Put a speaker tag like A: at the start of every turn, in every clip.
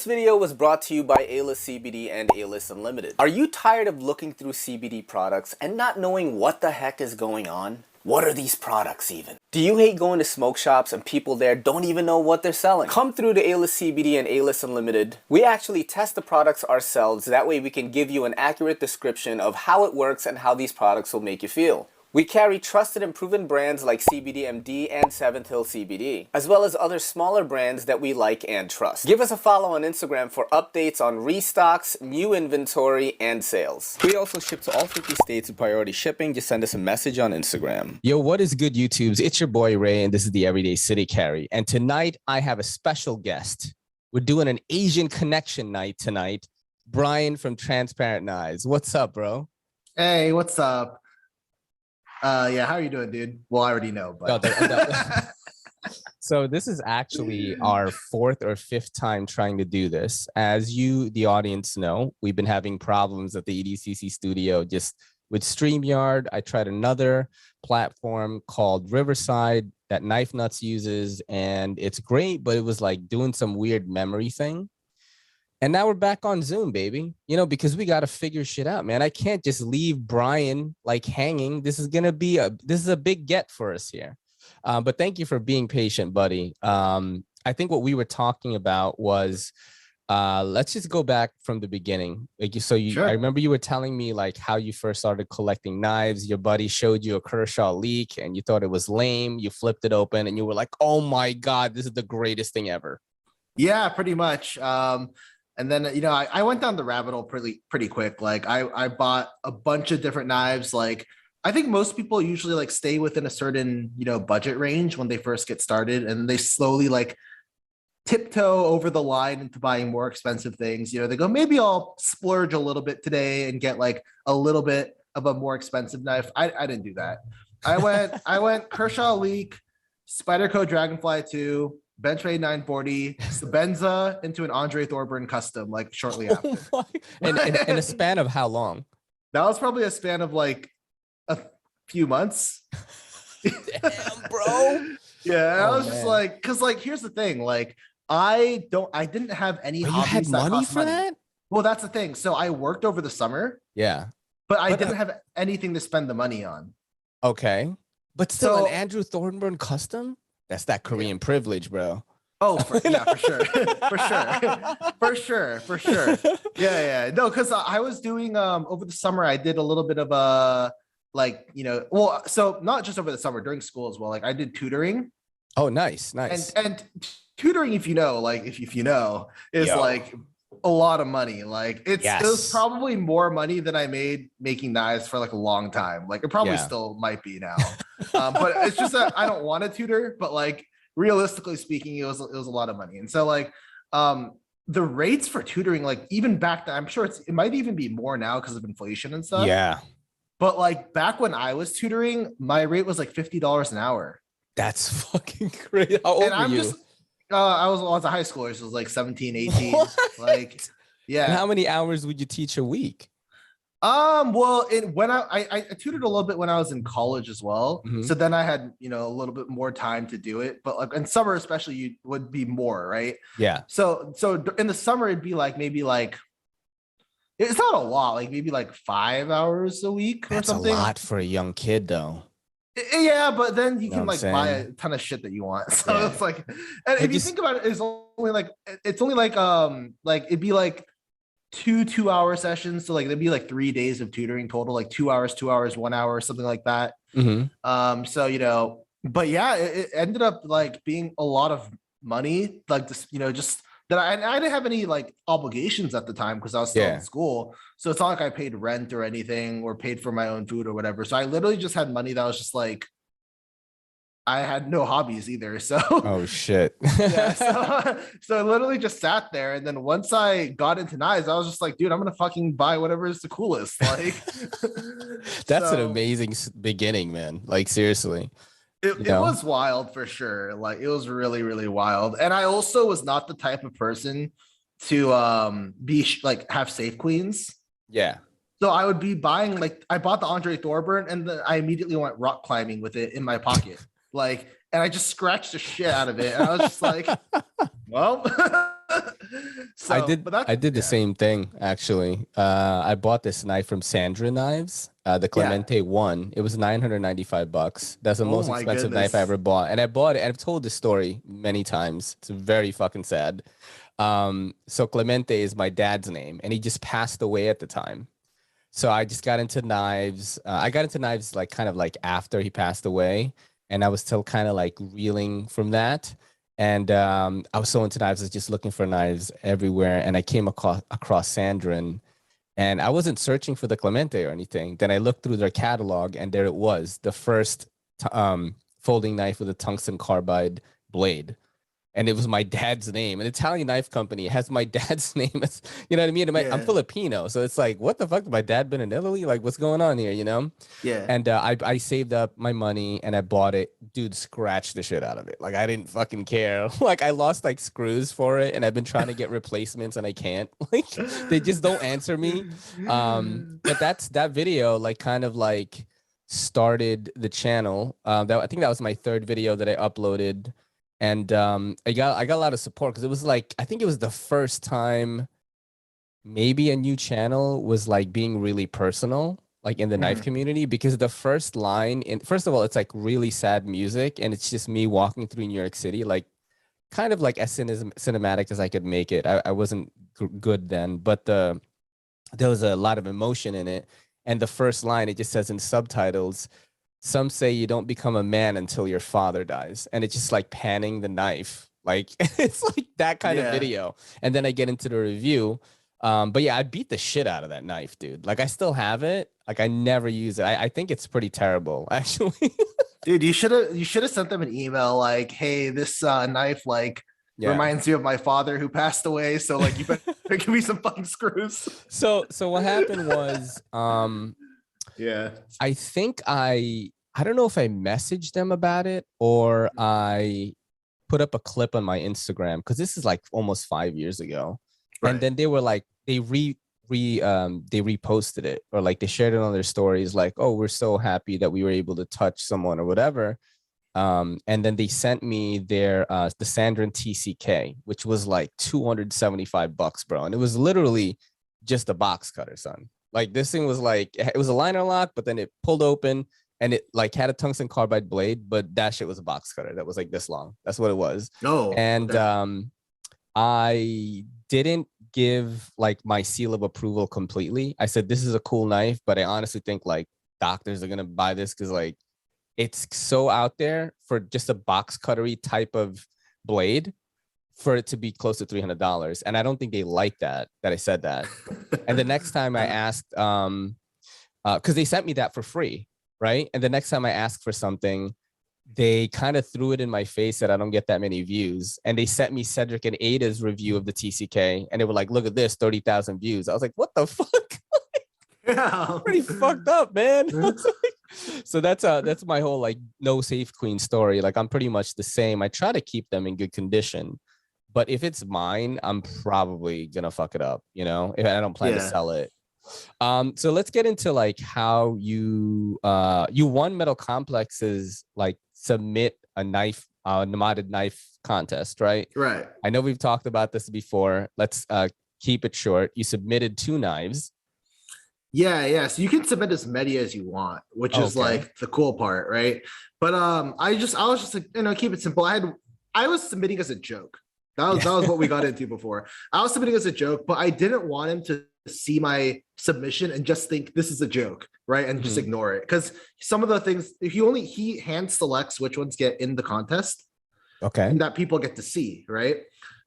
A: This video was brought to you by A-List CBD and A-List Unlimited. Are you tired of looking through CBD products and not knowing what the heck is going on? What are these products even? Do you hate going to smoke shops and people there don't even know what they're selling? Come through to A-List CBD and A-List Unlimited. We actually test the products ourselves, that way we can give you an accurate description of how it works and how these products will make you feel. We carry trusted and proven brands like CBDMD and 7th Hill CBD, as well as other smaller brands that we like and trust. Give us a follow on Instagram for updates on restocks, new inventory, and sales. We also ship to all 50 states with priority shipping. Just send us a message on Instagram.
B: Yo, what is good, YouTubes? It's your boy Ray, and this is the Everyday City Carry. And tonight, I have a special guest. We're doing an Asian connection night tonight. Brian from Transparent Knives. What's up, bro?
C: Hey, what's up? Yeah, how are you doing, dude? Well, I already know, but
B: So this is actually our fourth or fifth time trying to do this. As you, the audience, know, we've been having problems at the EDCC studio just with StreamYard. I tried another platform called Riverside that Knife Nuts uses, and it's great, but it was like doing some weird memory thing. And now we're back on Zoom, baby, you know, because we got to figure shit out, man. I can't just leave Brian like hanging. This is a big get for us here. But thank you for being patient, buddy. I think what we were talking about was, let's just go back from the beginning. Sure. I remember you were telling me like how you first started collecting knives. Your buddy showed you a Kershaw leak and you thought it was lame. You flipped it open and you were like, oh my God, this is the greatest thing ever.
C: Yeah, pretty much. And then, you know, I went down the rabbit hole pretty quick. Like I bought a bunch of different knives. Like I think most people usually like stay within a certain, you know, budget range when they first get started, and they slowly like tiptoe over the line into buying more expensive things. You know, they go, maybe I'll splurge a little bit today and get like a little bit of a more expensive knife. I didn't do that. I went Kershaw Leak, Spyderco Dragonfly 2, Benchmade 940, Sabenza into an Andre Thorburn custom, like shortly after.
B: Oh and in a span of how long?
C: That was probably a span of like a few months.
B: Damn, bro.
C: Yeah, I was just like, because like here's the thing, like I didn't have any hobbies.
B: You had money for that?
C: Well, that's the thing. So I worked over the summer.
B: Yeah,
C: but I didn't have anything to spend the money on.
B: Okay, but still, an Andrew Thorburn custom. That's that Korean privilege, bro.
C: Oh, for sure. for sure. Yeah. No, because I was doing over the summer, I did a little bit of like, you know, well, so not just over the summer, during school as well. Like I did tutoring.
B: Oh, nice.
C: And tutoring, if you know, is like a lot of money. Like it was probably more money than I made making knives for like a long time. Like it probably still might be now. But it's just that I don't want to tutor, but like realistically speaking, it was a lot of money. And so like the rates for tutoring, like even back then, I'm sure it might even be more now because of inflation and stuff.
B: Yeah.
C: But like back when I was tutoring, my rate was like $50 an hour.
B: That's fucking crazy. How old were you?
C: I was a high schooler, so it was like 17, 18.
B: What?
C: Like, yeah.
B: And how many hours would you teach a week?
C: Well, when I tutored a little bit when I was in college as well.
B: Mm-hmm.
C: So then I had, you know, a little bit more time to do it. But like in summer, especially, you would be more, right?
B: Yeah.
C: So in the summer, it'd be like maybe like it's not a lot, like maybe like 5 hours a week or something.
B: That's a lot for a young kid, though.
C: Yeah, but then you can like buy a ton of shit that you want. So it's like, and if you think about it, it's only like it'd be like two 2-hour sessions. So like it'd be like 3 days of tutoring total, like 2 hours, 2 hours, 1 hour, something like that.
B: Mm-hmm.
C: So you know, but yeah, it ended up like being a lot of money, like this, you know, just that I didn't have any like obligations at the time because I was still in school. So it's not like I paid rent or anything or paid for my own food or whatever. So I literally just had money that was just like, I had no hobbies either. So
B: oh shit.
C: Yeah, so I literally just sat there. And then once I got into knives, I was just like, dude, I'm gonna fucking buy whatever is the coolest. Like
B: that's an amazing beginning, man. Like seriously.
C: It was wild for sure. Like it was really, really wild. And I also was not the type of person to be like have safe queens.
B: Yeah.
C: So I would be buying, like I bought the Andre Thorburn and then I immediately went rock climbing with it in my pocket. Like, and I just scratched the shit out of it. And I was just like, well, So,
B: I did.
C: but that's,
B: I did the
C: yeah.
B: same thing actually. I bought this knife from Sandra Knives, the
C: Yeah.
B: Clemente one. It was $995. That's the
C: Oh
B: most
C: my
B: expensive knife I
C: goodness.
B: ever bought, and I bought it. And I've told this story many times. It's very fucking sad. So Clemente is my dad's name, and he just passed away at the time. So I just got into knives. I got into knives like kind of like after he passed away, and I was still kind of like reeling from that. And I was so into knives, I was just looking for knives everywhere, and I came across Sandrin, and I wasn't searching for the Clemente or anything. Then I looked through their catalog, and there it was, the first folding knife with a tungsten carbide blade, and it was my dad's name. An Italian knife company has my dad's name. As, you know what I mean? I'm
C: Yeah.
B: Filipino, so it's like, what the fuck? My dad been in Italy? Like, what's going on here? You know?
C: Yeah.
B: And I saved up my money and I bought it. Dude, scratched the shit out of it. Like, I didn't fucking care. Like, I lost like screws for it, and I've been trying to get replacements and I can't. Like, they just don't answer me. But that video like kind of like started the channel. That I think that was my third video that I uploaded, and I got a lot of support because it was like, I think it was the first time maybe a new channel was like being really personal, like in the knife
C: Mhm.
B: community, because the first line in, first of all, it's like really sad music, and it's just me walking through New York City, like kind of like as cinematic as I could make it. I wasn't good then, but there was a lot of emotion in it. And the first line, it just says in subtitles, some say you don't become a man until your father dies. And it's just like panning the knife. Like, it's like that kind of
C: Yeah.
B: video. And then I get into the review. But yeah, I beat the shit out of that knife, dude. Like, I still have it. Like, I never use it. I think it's pretty terrible, actually.
C: Dude, you should have sent them an email like, hey, this knife like
B: Yeah.
C: reminds me of my father who passed away. So like you better give me some fucking screws.
B: So what happened was,
C: Yeah.
B: I think I don't know if I messaged them about it or I put up a clip on my Instagram, because this is like almost 5 years ago. And
C: Right.
B: then they were like, they reposted it, or like they shared it on their stories, like, oh, we're so happy that we were able to touch someone or whatever. And then they sent me their the Sandrin TCK, which was like $275, bro. And it was literally just a box cutter, son. Like, this thing was like, it was a liner lock, but then it pulled open and it like had a tungsten carbide blade, but that shit was a box cutter that was like this long. That's what it was.
C: Oh,
B: And
C: okay.
B: I didn't give like my seal of approval completely. I said, this is a cool knife, but I honestly think like doctors are gonna buy this because like it's so out there for just a box cuttery type of blade for it to be close to $300. And I don't think they like that I said that. And the next time I asked, because they sent me that for free, right? And the next time I asked for something, they kind of threw it in my face that I don't get that many views. And they sent me Cedric and Ada's review of the TCK, and they were like, look at this, 30,000 views. I was like, what the fuck?
C: Yeah.
B: Pretty fucked up, man. So that's my whole like no safe queen story. Like, I'm pretty much the same. I try to keep them in good condition, but if it's mine, I'm probably gonna fuck it up, you know, if I don't plan to
C: Yeah.
B: sell it. So let's get into like how you won Metal Complex's like submit a knife, modded knife contest, right?
C: Right.
B: I know we've talked about this before. Let's keep it short. You submitted 2 knives.
C: Yeah, yeah. So you can submit as many as you want, which is
B: Okay.
C: like the cool part, right? But I was just like, keep it simple. I was submitting as a joke. That was what we got into before. I was submitting as a joke, but I didn't want him to see my submission and just think this is a joke, right? And just ignore it. Because some of the things, he hand selects which ones get in the contest.
B: Okay.
C: And that people get to see, right?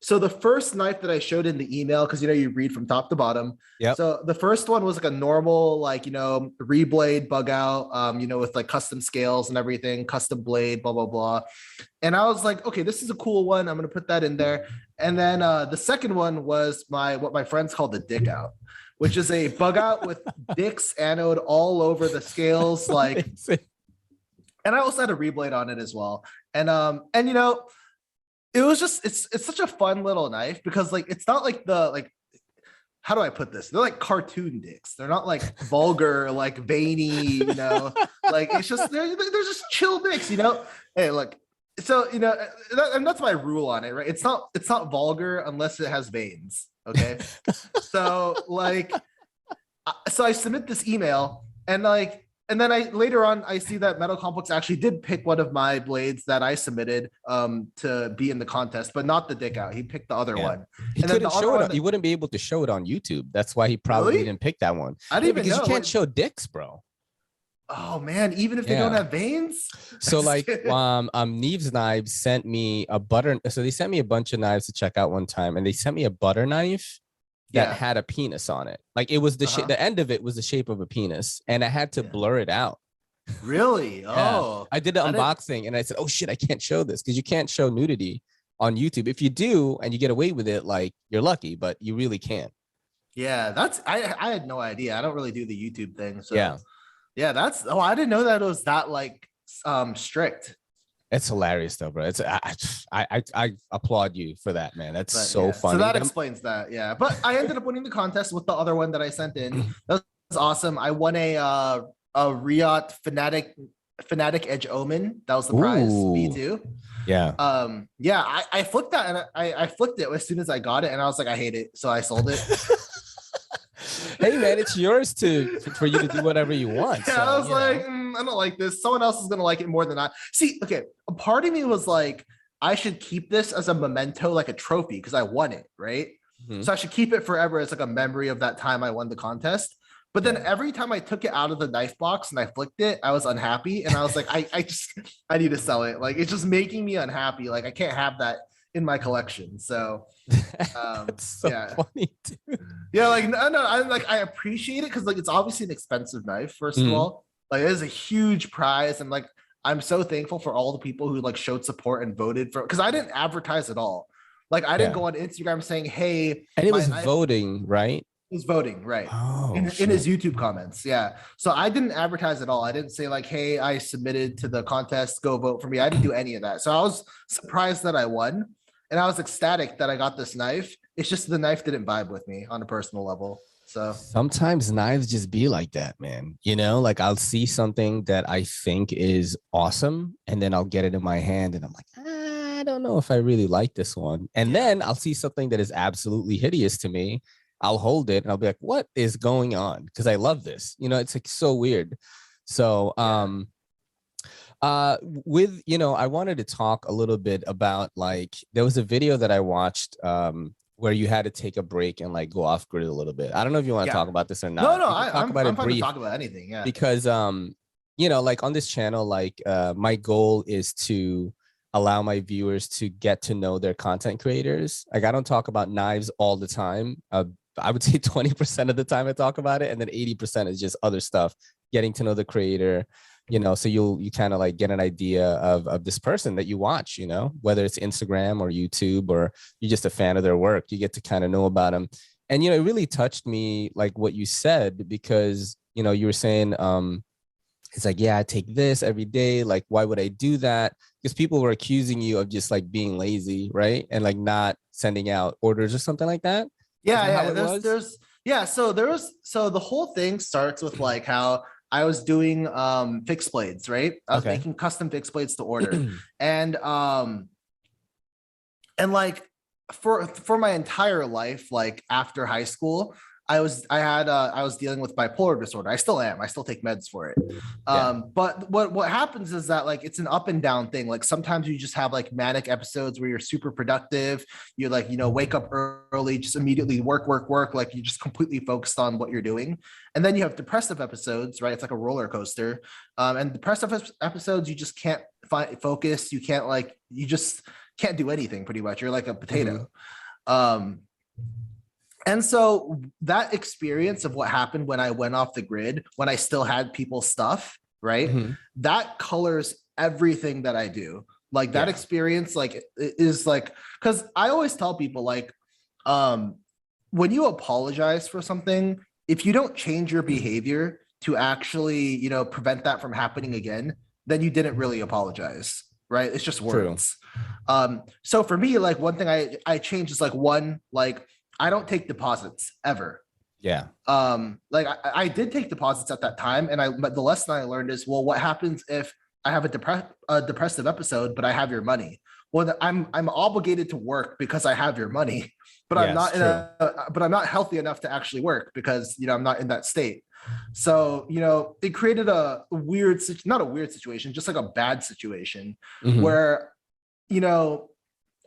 C: So the first knife that I showed in the email, because you read from top to bottom.
B: Yep.
C: So the first one was like a normal, like reblade bug out, with like custom scales and everything, custom blade, blah blah blah. And I was like, okay, this is a cool one. I'm gonna put that in there. And then the second one was what my friends call the dick out, which is a bug out with dicks anode all over the scales, like. And I also had a reblade on it as well. And it was just it's such a fun little knife because like it's not like how do I put this? They're like cartoon dicks. They're not like vulgar, like veiny, like it's just they're just chill dicks, Hey, look, so and that's my rule on it, right? It's not vulgar unless it has veins. Okay. So like, so I submit this email, and then I later on I see that Metal Complex actually did pick one of my blades that I submitted to be in the contest, but not the dick out. He picked the other one.
B: He
C: And then
B: couldn't
C: the other
B: show it.
C: one
B: He wouldn't be able to show it on YouTube. That's why he probably
C: Really?
B: didn't pick that one.
C: I didn't even
B: because
C: know.
B: you can't show dicks, bro.
C: Oh man, even if they don't have veins.
B: So like Neve's Knives sent me a butter. So they sent me a bunch of knives to check out one time, and they sent me a butter knife that had a penis on it. Like it was the end of it was the shape of a penis, and I had to blur it out.
C: Really? Oh,
B: I did the unboxing and I said, oh shit, I can't show this because you can't show nudity on YouTube. If you do and you get away with it, like you're lucky, but you really can't.
C: Yeah, that's I had no idea. I don't really do the YouTube thing. So
B: yeah,
C: that's I didn't know that it was that like strict.
B: It's hilarious though, bro. It's I applaud you for that, man. That's so funny.
C: So that explains that. Yeah. But I ended up winning the contest with the other one that I sent in. That was awesome. I won a Riot Fnatic Edge Omen. That was the prize. Me too.
B: Yeah.
C: I flipped that, and I flipped it as soon as I got it, and I was like, I hate it. So I sold it.
B: Hey man, it's yours for you to do whatever you want.
C: Yeah, so, I was like, I don't like this. Someone else is gonna like it more than I. See, okay, a part of me was like, I should keep this as a memento, like a trophy, because I won it, right? Mm-hmm. So I should keep it forever as like a memory of that time I won the contest. But then every time I took it out of the knife box and I flicked it, I was unhappy, and I was like, I need to sell it. Like it's just making me unhappy. Like I can't have that in my collection. So
B: that's so funny, dude.
C: Yeah, like no, I appreciate it because like it's obviously an expensive knife, first of all. Like it is a huge prize, and like I'm so thankful for all the people who like showed support and voted for, because I didn't advertise at all. Like I didn't go on Instagram saying, hey,
B: and it was voting, right?
C: It was voting, right?
B: Oh,
C: in his YouTube comments. Yeah. So I didn't advertise at all. I didn't say like, hey, I submitted to the contest, go vote for me. I didn't do any of that. So I was surprised that I won. And I was ecstatic that I got this knife. It's just the knife didn't vibe with me on a personal level. So
B: sometimes knives just be like that, man. You know, like I'll see something that I think is awesome, and then I'll get it in my hand and I'm like, I don't know if I really like this one. And then I'll see something that is absolutely hideous to me. I'll hold it and I'll be like, what is going on? Because I love this. You know, it's like so weird. So with, you know, I wanted to talk a little bit about, like, there was a video that I watched where you had to take a break and like go off grid a little bit. I don't know if you want to talk about this or not.
C: No, I'm fine to talk about anything. Yeah,
B: because you know, like on this channel, like my goal is to allow my viewers to get to know their content creators. Like I don't talk about knives all the time. I would say 20% of the time I talk about it, and then 80% is just other stuff, getting to know the creator, you know, so you kind of like get an idea of this person that you watch, you know, whether it's Instagram or YouTube, or you're just a fan of their work, you get to kind of know about them. And, you know, it really touched me, like what you said, because, you know, you were saying, it's like, yeah, I take this every day. Like, why would I do that? Because people were accusing you of just like being lazy, right? And like not sending out orders or something like that.
C: Yeah. So the whole thing starts with like how I was doing fixed blades, right? I was making custom fixed blades to order. And like for my entire life, like after high school, I was dealing with bipolar disorder. I still am. I still take meds for it. But what happens is that like it's an up and down thing. Like sometimes you just have like manic episodes where you're super productive. You're like, you know, wake up early, just immediately work. Like you just completely focused on what you're doing. And then you have depressive episodes, right? It's like a roller coaster. And depressive episodes, you just can't focus. You just can't do anything pretty much. You're like a potato. And so that experience of what happened when I went off the grid, when I still had people's stuff, right? That colors everything that I do. Like that experience, like is like, because I always tell people like, when you apologize for something, if you don't change your behavior to actually, you know, prevent that from happening again, then you didn't really apologize, right? It's just words. So for me, like one thing I changed is like I don't take deposits ever.
B: Yeah.
C: Like I did take deposits at that time, and but the lesson I learned is, well, what happens if I have a depressive episode, but I have your money. Well, I'm obligated to work because I have your money, but I'm not but I'm not healthy enough to actually work because, you know, I'm not in that state. So, you know, it created a weird, not a weird situation, just like a bad situation where, you know,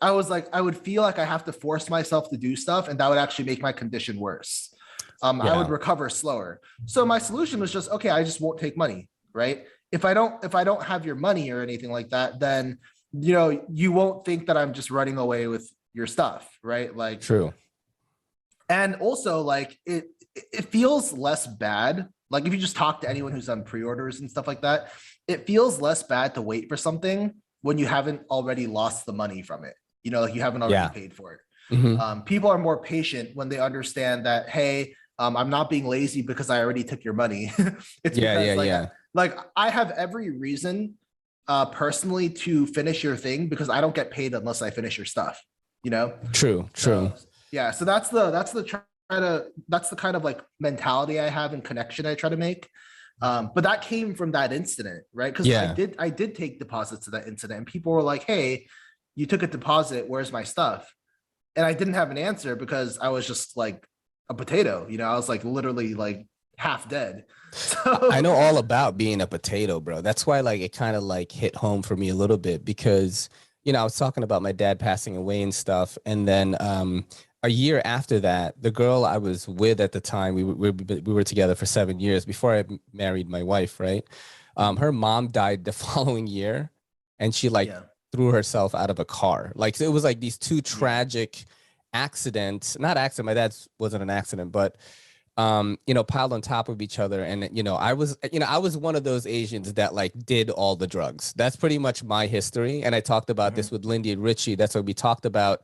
C: I was like, I would feel like I have to force myself to do stuff, and that would actually make my condition worse. I would recover slower. So my solution was just, okay, I just won't take money, right? If I don't have your money or anything like that, then, you know, you won't think that I'm just running away with your stuff, right? Like,
B: true.
C: And also, like, it feels less bad. Like, if you just talk to anyone who's done pre-orders and stuff like that, it feels less bad to wait for something when you haven't already lost the money from it. You know, like you haven't already paid for it. People are more patient when they understand that, hey, I'm not being lazy because I already took your money. It's because like I have every reason personally to finish your thing because I don't get paid unless I finish your stuff, you know?
B: True.
C: So that's the kind of like mentality I have and connection I try to make. But that came from that incident, right? Because I did take deposits to that incident, and people were like, hey, you took a deposit, where's my stuff? And I didn't have an answer because I was just like a potato, you know, I was like literally like half dead. So
B: I know all about being a potato, bro. That's why like it kind of like hit home for me a little bit because, you know, I was talking about my dad passing away and stuff. And then a year after that, the girl I was with at the time, we were together for 7 years before I married my wife, right? Her mom died the following year, and she like threw herself out of a car. Like, so it was like these two tragic accidents, not accident. My dad's wasn't an accident, but you know, piled on top of each other. And, you know, I was one of those Asians that like did all the drugs. That's pretty much my history. And I talked about this with Lindy and Richie. That's what we talked about,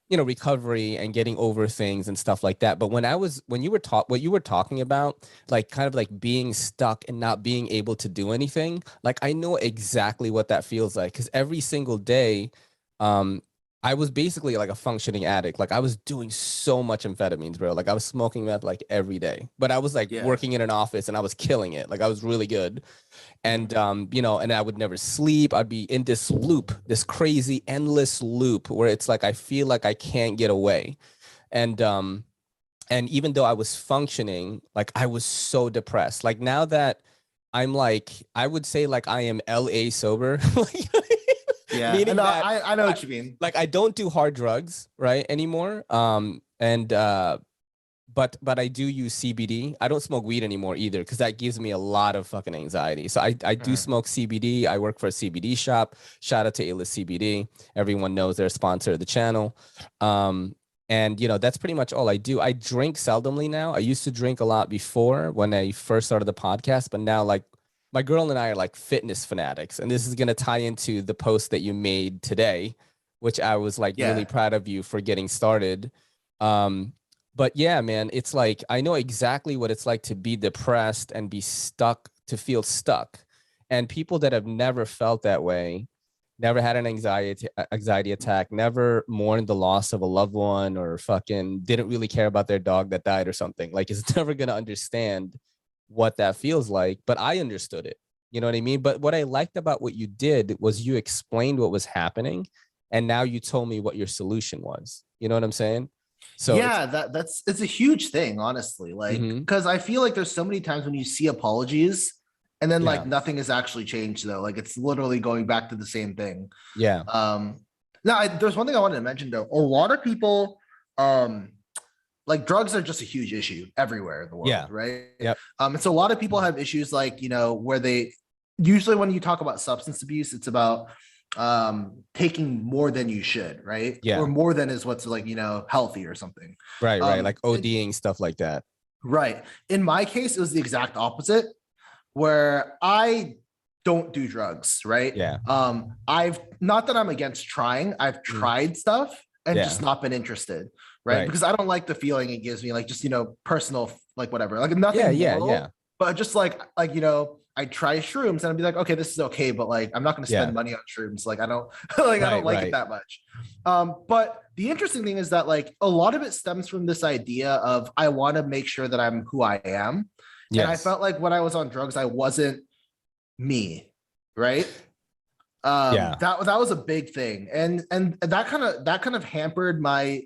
B: you know, recovery and getting over things and stuff like that. But when you were what you were talking about, like kind of like being stuck and not being able to do anything, like I know exactly what that feels like. Cause every single day, I was basically like a functioning addict. Like I was doing so much amphetamines, bro. Like I was smoking meth like every day, but I was like working in an office and I was killing it. Like I was really good. And, you know, and I would never sleep. I'd be in this loop, this crazy endless loop where it's like, I feel like I can't get away. And even though I was functioning, like I was so depressed. Like now that I'm like, I would say like I am LA sober. Meaning that
C: I know what you mean.
B: Like I don't do hard drugs right anymore. But I do use CBD. I don't smoke weed anymore either because that gives me a lot of fucking anxiety. So I do smoke CBD. I work for a CBD shop. Shout out to Ace CBD. Everyone knows they're a sponsor of the channel. And you know, that's pretty much all I do. I drink seldomly now. I used to drink a lot before when I first started the podcast, but now like my girl and I are like fitness fanatics. And this is going to tie into the post that you made today, which I was like really proud of you for getting started. But yeah, man, it's like, I know exactly what it's like to be depressed and be stuck, to feel stuck. And people that have never felt that way, never had an anxiety attack, never mourned the loss of a loved one, or fucking didn't really care about their dog that died or something. Like, it's never going to understand what that feels like, but I understood it. You know what I mean? But what I liked about what you did was you explained what was happening, and now you told me what your solution was. You know what I'm saying? So
C: yeah, it's a huge thing, honestly. Like, because I feel like there's so many times when you see apologies and then like nothing has actually changed though. Like it's literally going back to the same thing.
B: Yeah.
C: Now there's one thing I wanted to mention though. A lot of people, like drugs are just a huge issue everywhere in the world, right?
B: Yep.
C: And so a lot of people have issues like, you know, where they usually when you talk about substance abuse, it's about taking more than you should, right? Or more than is what's like, you know, healthy or something.
B: Right, like ODing, stuff like that.
C: Right. In my case, it was the exact opposite, where I don't do drugs, right?
B: Yeah.
C: I've not that I'm against trying, I've tried stuff and just not been interested. Right. Because I don't like the feeling it gives me, like just, you know, personal, like whatever, like nothing moral, but just like, you know, I try shrooms and I'd be like, okay, this is okay, but like, I'm not going to spend money on shrooms. Like, I don't like, I don't like it that much. But the interesting thing is that like a lot of it stems from this idea of, I want to make sure that I'm who I am. And I felt like when I was on drugs, I wasn't me. right?
B: Yeah.
C: That was a big thing, and that kind of hampered my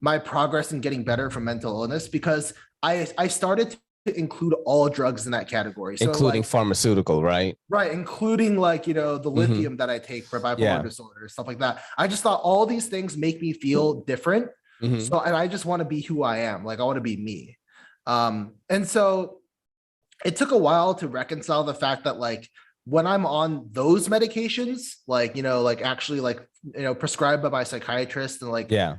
C: my progress in getting better from mental illness, because I started to include all drugs in that category. So
B: Including
C: like,
B: pharmaceutical, right?
C: right, including like, the
B: Mm-hmm.
C: lithium that I take for bipolar
B: Yeah.
C: disorder, stuff like that. I just thought all these things make me feel different.
B: Mm-hmm.
C: So, and I just want to be who I am. Like, I want to be me. And so it took a while to reconcile the fact that like when I'm on those medications, like, like actually like, prescribed by my psychiatrist, and like
B: Yeah.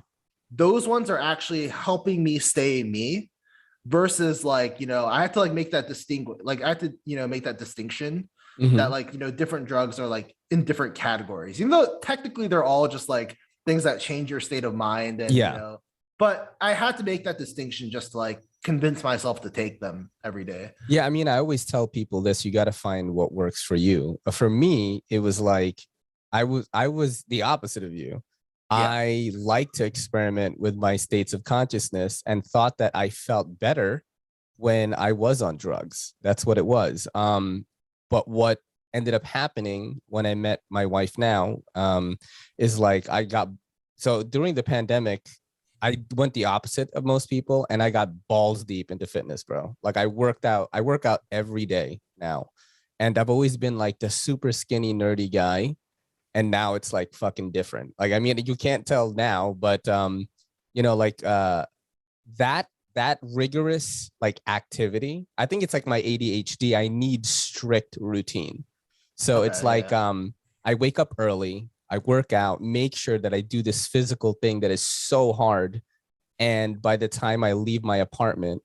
C: those ones are actually helping me stay me, versus like, I have to like make that like I have to, make that distinction that
B: Mm-hmm.
C: like, different drugs are like in different categories, even though technically they're all just like things that change your state of mind. And,
B: Yeah.
C: but I had to make that distinction just to like convince myself to take them every day.
B: Yeah, I mean, I always tell people this: you got to find what works for you. For me, it was like I was the opposite of you.
C: Yeah.
B: I like to experiment with my states of consciousness and thought that I felt better when I was on drugs. That's what it was. But what ended up happening when I met my wife now, is like so during the pandemic, I went the opposite of most people, and I got balls deep into fitness, bro. Like I work out every day now. And I've always been like the super skinny, nerdy guy. And now it's like fucking different. Like, I mean, you can't tell now, but like that rigorous like activity, I think it's like my ADHD. I need strict routine. So it's
C: Okay,
B: like
C: yeah.
B: I wake up early, I work out, make sure that I do this physical thing that is so hard. And by the time I leave my apartment,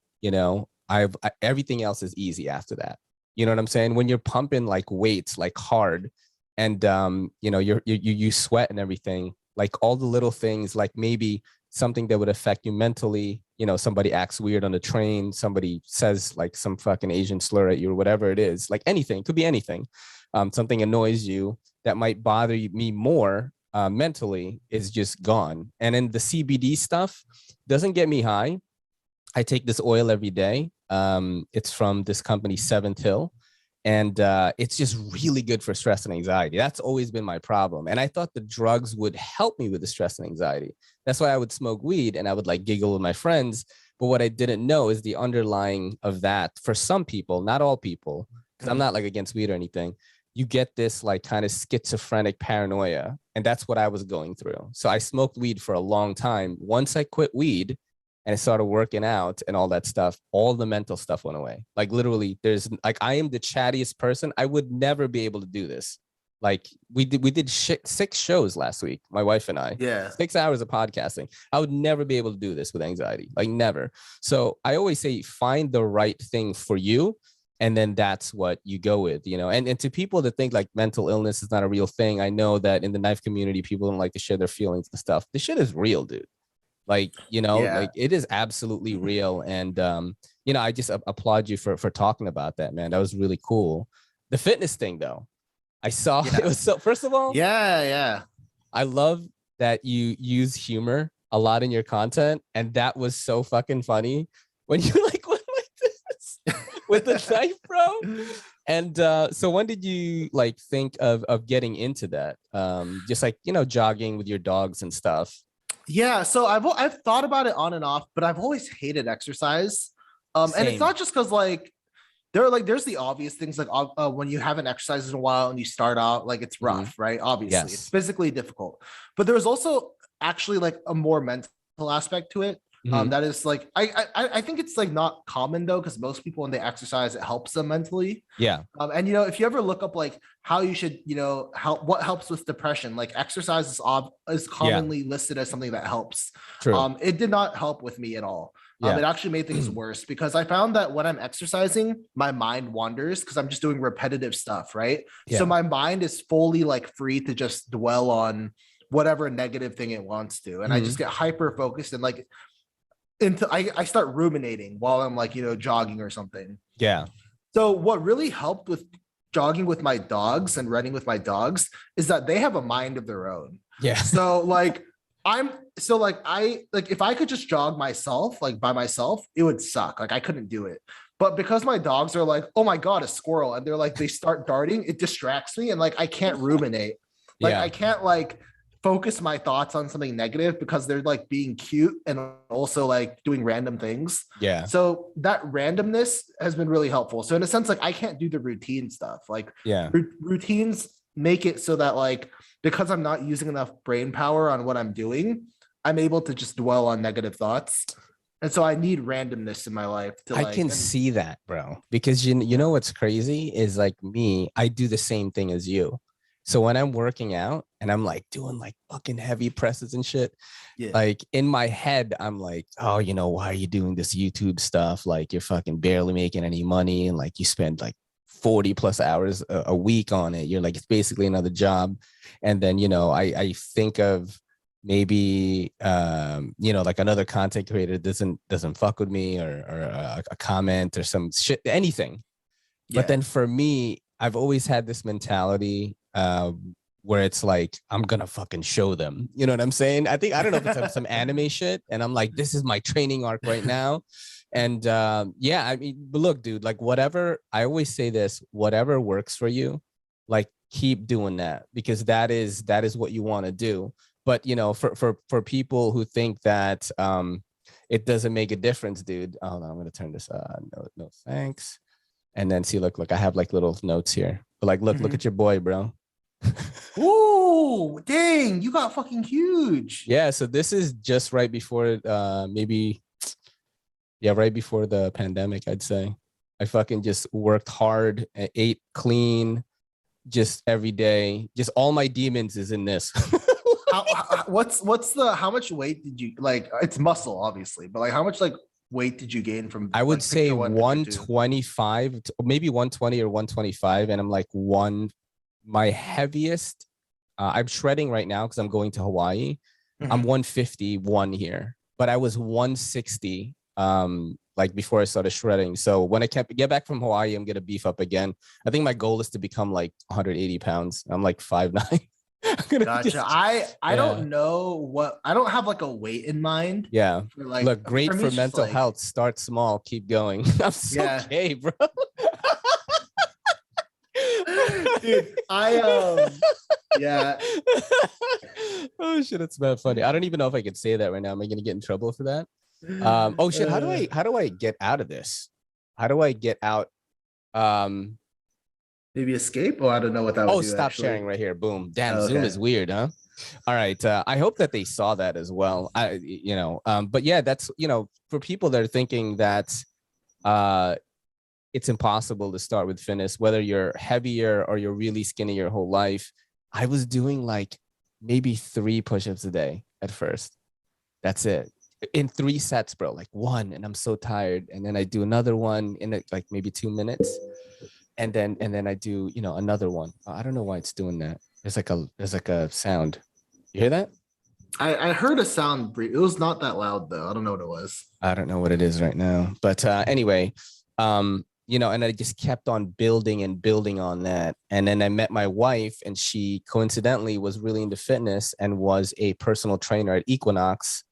B: everything else is easy after that. You know what I'm saying? When you're pumping like weights, like hard, and you sweat and everything, like all the little things, like maybe something that would affect you mentally, somebody acts weird on the train, somebody says like some fucking Asian slur at you or whatever it is, like anything, could be anything. Something annoys you that might bother me more mentally, is just gone. And then the CBD stuff doesn't get me high. I take this oil every day. It's from this company, Seventh Hill. And it's just really good for stress and anxiety. That's always been my problem. And I thought the drugs would help me with the stress and anxiety. That's why I would smoke weed and I would like giggle with my friends. But what I didn't know is the underlying of that for some people, not all people, because I'm not like against weed or anything. You get this like kind of schizophrenic paranoia. And that's what I was going through. So I smoked weed for a long time. Once I quit weed and I started working out and all that stuff, all the mental stuff went away. Like literally, there's like, I am the chattiest person. I would never be able to do this. Like we did 6 shows last week, my wife and I.
C: Yeah.
B: 6 hours of podcasting. I would never be able to do this with anxiety, like never. So I always say, find the right thing for you. And then that's what you go with, and to people that think like mental illness is not a real thing. I know that in the knife community, people don't like to share their feelings and stuff. This shit is real, dude. Like, like it is absolutely real. And, I just applaud you for talking about that, man. That was really cool. The fitness thing though, I saw it was so, first of all,
C: Yeah.
B: I love that you use humor a lot in your content. And that was so fucking funny when you like went like this with the knife, bro. And so when did you like think of getting into that? Just like, jogging with your dogs and stuff.
C: Yeah, so I've thought about it on and off, but I've always hated exercise. And it's
B: Same.
C: not just because like there's the obvious things like when you haven't exercised in a while and you start out, like it's rough, right? Obviously, it's
B: Yes.
C: physically difficult, but there's also actually like a more mental aspect to it. That is like I think it's like not common though, because most people when they exercise, it helps them mentally.
B: Yeah.
C: And if you ever look up like how you should, what helps with depression, like exercise is commonly listed as something that helps.
B: True.
C: It did not help with me at all.
B: Yeah.
C: It actually made things worse because I found that when I'm exercising, my mind wanders because I'm just doing repetitive stuff, right?
B: Yeah.
C: So my mind is fully like free to just dwell on whatever negative thing it wants to, and I just get hyper focused and like I start ruminating while I'm like, jogging or something.
B: Yeah.
C: So what really helped with jogging with my dogs and running with my dogs is that they have a mind of their own.
B: Yeah.
C: So like if I could just jog myself, like by myself, it would suck. Like I couldn't do it. But because my dogs are like, oh my God, a squirrel, and they're like, they start darting, it distracts me, and like I can't ruminate. Like I
B: Yeah.
C: can't like focus my thoughts on something negative because they're like being cute and also like doing random things.
B: Yeah.
C: So that randomness has been really helpful. So in a sense, like I can't do the routine stuff. Like
B: Yeah.
C: routines make it so that like because I'm not using enough brain power on what I'm doing, I'm able to just dwell on negative thoughts. And so I need randomness in my life to
B: I
C: like
B: can see that, bro. Because you know what's crazy is like me, I do the same thing as you. So when I'm working out and I'm like doing like fucking heavy presses and shit,
C: yeah.
B: like in my head, I'm like, oh, you know, why are you doing this YouTube stuff? Like you're fucking barely making any money. And like you spend like 40 plus hours a week on it. You're like, it's basically another job. And then, you know, I think of maybe, you know, like another content creator doesn't fuck with me or a comment or some shit, anything. But then for me, I've always had this mentality where it's like, I'm gonna fucking show them. You know what I'm saying? I don't know if it's some anime shit. And I'm like, this is my training arc right now. And yeah, I mean, but look, dude, like whatever, I always say this, whatever works for you, like keep doing that because that is what you want to do. But you know, for people who think that it doesn't make a difference, dude. Oh no, I'm gonna turn this no thanks. And then see, look, I have like little notes here. But like, look at your boy, bro.
C: Ooh, dang, you got fucking huge.
B: Yeah, so this is just right before maybe right before the pandemic, I'd say. I fucking just worked hard, ate clean, just every day. Just all my demons is in this.
C: How much weight did you like? It's muscle, obviously, but like how much like weight did you gain from?
B: I would
C: like,
B: say
C: picture
B: 125, maybe 120 or 125. And I'm like my heaviest, I'm shredding right now because I'm going to Hawaii. I'm 151 here, but I was 160 like before I started shredding. So when I get back from Hawaii, I'm gonna beef up again. I think my goal is to become like 180 pounds. I'm like 5'9".
C: Gotcha. I don't know what I don't have like a weight in mind.
B: Yeah.
C: For, like,
B: look, great for mental
C: like,
B: health. Start small, keep going. I'm so gay, bro.
C: Dude, yeah.
B: Oh shit, it's bad funny. I don't even know if I could say that right now. Am I gonna get in trouble for that? Oh shit, how do I get out of this? How do I get out?
C: Maybe escape? Oh, I don't know what that would do.
B: Stop
C: actually.
B: sharing right here. Boom. Damn,
C: Okay.
B: Zoom is weird, huh? All right. I hope that they saw that as well. But yeah, that's, you know, for people that are thinking that it's impossible to start with fitness, whether you're heavier or you're really skinny your whole life. I was doing like maybe 3 push-ups a day at first. That's it. In 3 sets, bro, like 1, and I'm so tired. And then I do another one in like maybe 2 minutes. And then I do, you know, another one. I don't know why it's doing that. There's like a sound. You hear that?
C: I heard a sound. It was not that loud though. I don't know what it was.
B: I don't know what it is right now. But anyway, you know, and I just kept on building and building on that. And then I met my wife, and she coincidentally was really into fitness and was a personal trainer at Equinox.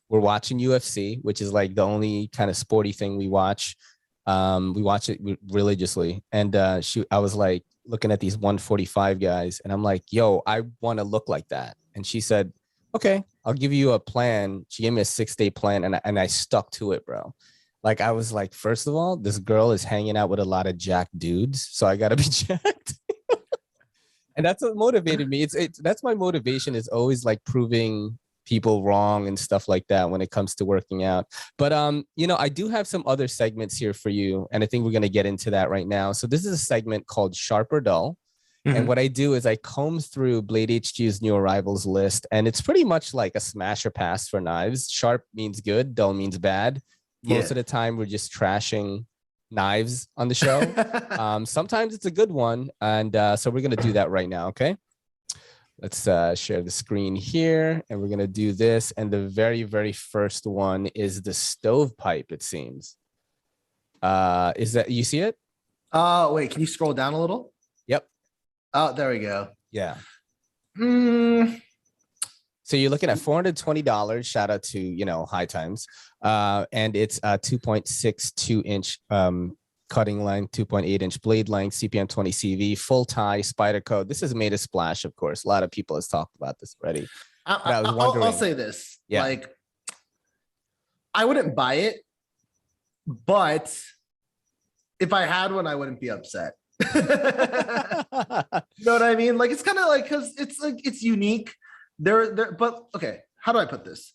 B: We're watching UFC, which is like the only kind of sporty thing we watch. We watch it religiously. And I was like looking at these 145 guys, and I'm like, yo, I want to look like that. And she said, okay, I'll give you a plan. She gave me a 6-day plan, and I stuck to it, bro. Like, I was like, first of all, this girl is hanging out with a lot of jacked dudes, so I gotta be jacked. And that's what motivated me. That's my motivation, is always like proving people wrong and stuff like that when it comes to working out. But you know, I do have some other segments here for you, and I think we're gonna get into that right now. So this is a segment called Sharp or Dull. And what I do is I comb through Blade HQ's new arrivals list, and it's pretty much like a smash or pass for knives. Sharp means good, dull means bad. Most of the time, we're just trashing knives on the show. Sometimes it's a good one, and so we're gonna do that right now. Okay, let's share the screen here, and we're gonna do this. And the very, very first one is the stovepipe. It seems. Is that, you see it?
C: Wait, can you scroll down a little?
B: Yep.
C: Oh, there we go.
B: Yeah. So you're looking at $420. Shout out to, you know, High Times. And it's a 2.62 inch cutting length, 2.8 inch blade length, CPM 20 CV, full tie, spider code. This has made a splash, of course. A lot of people has talked about this already. But I was wondering.
C: I'll say this.
B: Yeah.
C: Like, I wouldn't buy it, but if I had one, I wouldn't be upset. You know what I mean? Like, it's kind of like, because it's like, it's unique. But okay, how do I put this?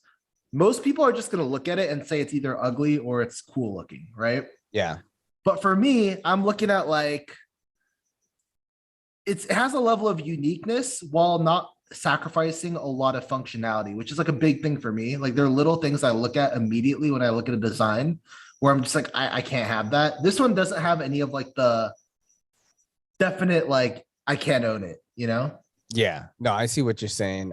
C: Most people are just going to look at it and say it's either ugly or it's cool looking, right?
B: Yeah.
C: But for me, I'm looking at like, it has a level of uniqueness while not sacrificing a lot of functionality, which is like a big thing for me. Like, there are little things I look at immediately when I look at a design where I'm just like, I can't have that. This one doesn't have any of like the definite, like, I can't own it, you know?
B: Yeah. No, I see what you're saying.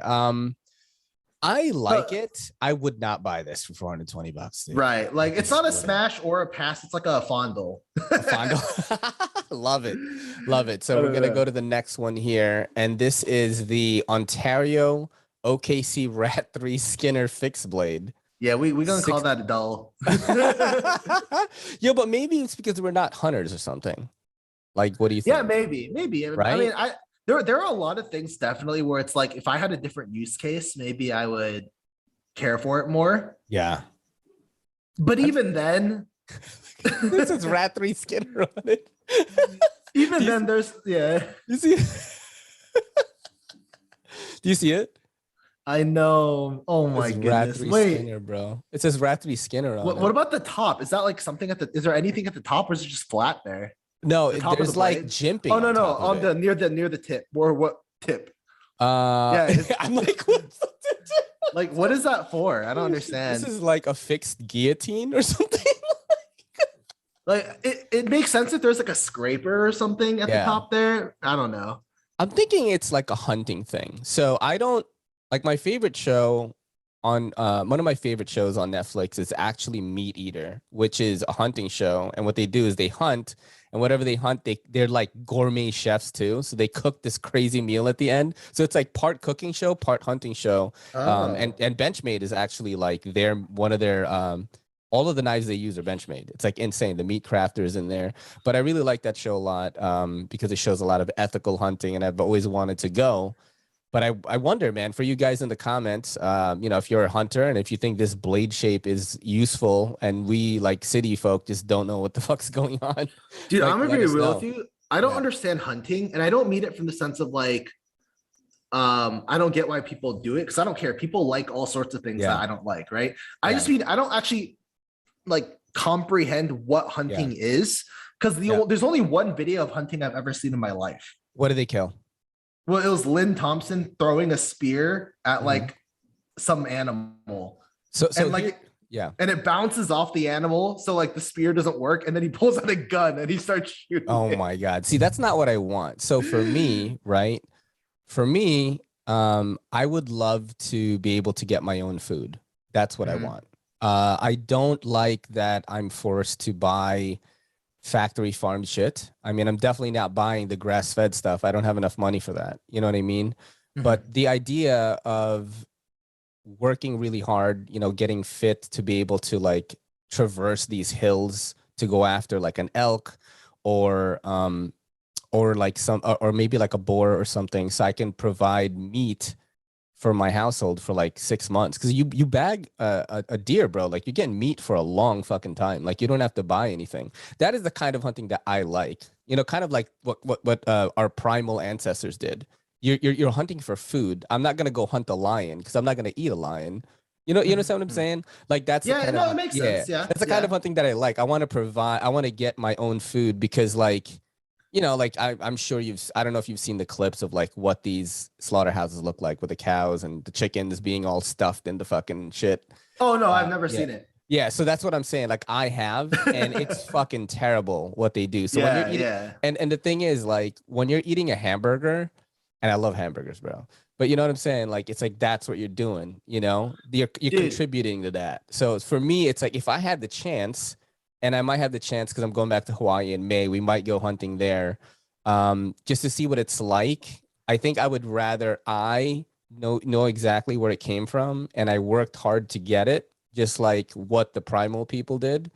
B: I like it. I would not buy this for $420. Dude.
C: Right. Like, it's not a smash or a pass. It's like a fondle.
B: Fondle. Love it. Love it. So we're going to go to the next one here. And this is the Ontario OKC Rat 3 Skinner Fixed Blade.
C: Yeah, we're going to call that a dull.
B: Yeah, but maybe it's because we're not hunters or something. Like, what do you think?
C: Yeah, maybe.
B: Right?
C: I mean, there are a lot of things definitely where it's like, if I had a different use case, maybe I would care for it more.
B: Yeah.
C: But even then,
B: this is Rat 3 Skinner on it.
C: Even then, there's
B: You see it? Do you see it?
C: I know. Oh my goodness. Wait,
B: Skinner, bro. It says Rat 3 Skinner on it.
C: What about the top? Is that like something at the? Is there anything at the top, or is it just flat there?
B: No,
C: The top of
B: there's
C: the
B: like
C: blade?
B: jimping.
C: Oh no,
B: on
C: on near the tip. Or what tip?
B: Yeah, I'm like, what's
C: like, what is that for? I don't understand.
B: This is like a fixed guillotine or something.
C: Like, it makes sense if there's like a scraper or something at the top there. I don't know.
B: I'm thinking it's like a hunting thing. So I don't like, my favorite show on one of my favorite shows on Netflix is actually Meat Eater, which is a hunting show. And what they do is they hunt, and whatever they hunt, they're like gourmet chefs too. So they cook this crazy meal at the end. So it's like part cooking show, part hunting show. And Benchmade is actually like one of their all of the knives they use are Benchmade. It's like insane. The meat crafter is in there. But I really like that show a lot because it shows a lot of ethical hunting, and I've always wanted to go. But I wonder, man, for you guys in the comments, you know, if you're a hunter and if you think this blade shape is useful, and we like city folk just don't know what the fuck's going on.
C: Dude,
B: like,
C: I'm gonna be real with you. I don't understand hunting, and I don't mean it from the sense of like, I don't get why people do it, because I don't care. People like all sorts of things that I don't like, right? I just mean I don't actually like comprehend what hunting is, because there's only one video of hunting I've ever seen in my life.
B: What do they kill?
C: Well, it was Lynn Thompson throwing a spear at like some animal.
B: So
C: and like and it bounces off the animal, so like the spear doesn't work, and then he pulls out a gun and he starts shooting.
B: Oh my God. See, that's not what I want. So for me, right? For me, I would love to be able to get my own food. That's what I want. I don't like that I'm forced to buy factory farm shit. I mean, I'm definitely not buying the grass-fed stuff. I don't have enough money for that. You know what I mean? But the idea of working really hard, you know, getting fit to be able to like traverse these hills to go after like an elk or like or maybe like a boar or something, so I can provide meat for my household for like 6 months. Because you bag a deer, bro, like you're getting meat for a long fucking time. Like, you don't have to buy anything. That is the kind of hunting that I like. You know, kind of like what our primal ancestors did. You're hunting for food. I'm not gonna go hunt a lion because I'm not gonna eat a lion. You understand what I'm saying? Like, that's the kind of,
C: it makes sense. Yeah,
B: that's the kind of hunting that I like. I want to get my own food because, like, you know, like I'm sure I don't know if you've seen the clips of like what these slaughterhouses look like with the cows and the chickens being all stuffed into fucking shit.
C: Oh no, I've never seen it.
B: Yeah, so that's what I'm saying. Like, I have, and it's fucking terrible what they do. So when you're eating, and the thing is, like, when you're eating a hamburger, and I love hamburgers, bro, but you know what I'm saying? Like, it's like that's what you're doing. You know, you're contributing to that. So for me, it's like if I had the chance. And I might have the chance because I'm going back to Hawaii in May. We might go hunting there just to see what it's like. I think I would rather know exactly where it came from, and I worked hard to get it, just like what the primal people did,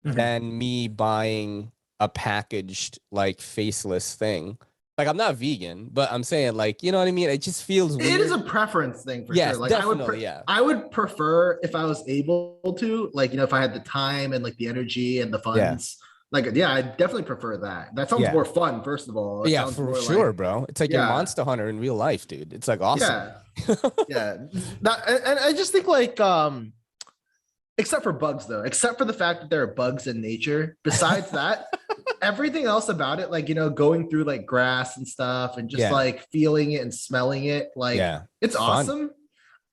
C: Mhm.
B: than me buying a packaged like faceless thing. Like I'm not vegan, but I'm saying like, you know what I mean? It just feels
C: It is
B: weird.
C: a preference thing for sure.
B: Yes,
C: Like
B: definitely, yeah.
C: I would prefer if I was able to, like, if I had the time and like the energy and the
B: Yeah.
C: funds. Like, yeah, I definitely prefer that. That sounds
B: Yeah.
C: more fun, first of all. It
B: Yeah,
C: sounds
B: for
C: more
B: sure,
C: like,
B: bro. It's like you're
C: yeah,
B: Monster Hunter in real life, dude. It's like awesome.
C: yeah, yeah. And I just think like except for bugs though, except for the fact that there are bugs in nature. Besides that, everything else about it, like, going through like grass and stuff and just
B: Yeah.
C: like feeling it and smelling it, like
B: Yeah.
C: it's
B: Fun.
C: awesome.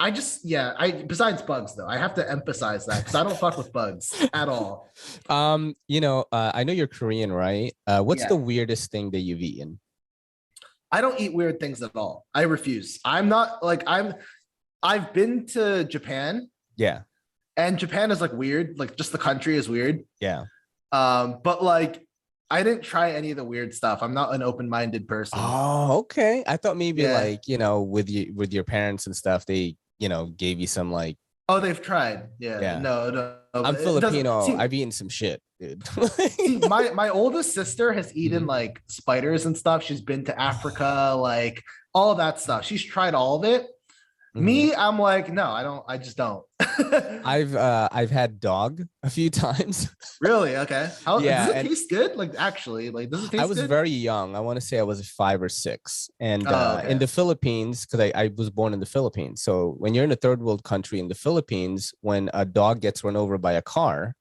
C: I just, yeah, besides bugs though, I have to emphasize that because I don't fuck with bugs at all.
B: I know you're Korean, right? What's the
C: Yeah.
B: weirdest thing that you've eaten?
C: I don't eat weird things at all. I refuse. I've been to Japan,
B: Yeah.
C: and Japan is like weird, like just the country is weird.
B: Yeah.
C: But like I didn't try any of the weird stuff. I'm not an open-minded person.
B: Oh, okay. I thought maybe
C: Yeah.
B: like, with your parents and stuff, they, gave you some like,
C: Oh, they've tried. Yeah.
B: yeah.
C: No.
B: I'm
C: It doesn't
B: Filipino.
C: see,
B: I've eaten some shit, dude.
C: see, my oldest sister has eaten
B: Mhm.
C: like spiders and stuff. She's been to Africa, like all of that stuff. She's tried all of it.
B: Mhm.
C: Me, I'm like, no, I don't. I just don't.
B: I've had dog a few times.
C: Really? Okay. How
B: Yeah,
C: does it
B: and
C: taste good? Like actually, like does it
B: I
C: taste
B: was
C: good?
B: very young. I want to say I was 5 or 6. And
C: Oh,
B: in
C: okay.
B: the Philippines, because I was born in the Philippines. So when you're in a third world country in the Philippines, when a dog gets run over by a car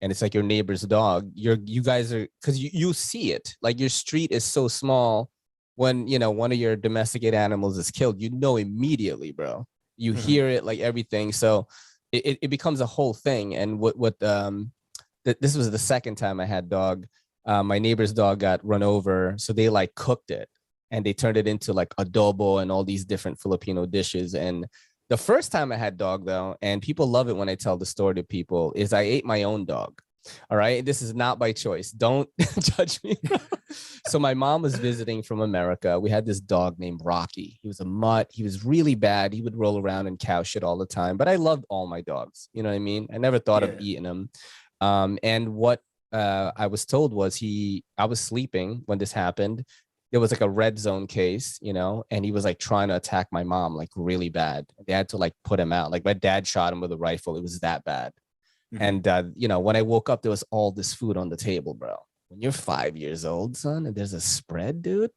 B: and it's like your neighbor's dog, you guys are, because you see it. Like your street is so small. When one of your domesticated animals is killed, immediately, bro. You
C: Mhm.
B: hear it, like everything. So it becomes a whole thing. And this was the second time I had dog. My neighbor's dog got run over, so they like cooked it and they turned it into like adobo and all these different Filipino dishes. And the first time I had dog though, and people love it when I tell the story to people, is I ate my own dog. All right, this is not by choice. Don't judge me. So my mom was visiting from America. We had this dog named Rocky. He was a mutt. He was really bad. He would roll around and cow shit all the time. But I loved all my dogs. You know what I mean? I never thought of
C: Yeah.
B: eating them. And what I was told was I was sleeping when this happened. There was like a red zone case, and he was like trying to attack my mom like really bad. They had to like put him out. Like my dad shot him with a rifle. It was that bad.
C: Mhm.
B: And when I woke up, there was all this food on the table, bro. When you're 5 years old, son, and there's a spread, dude,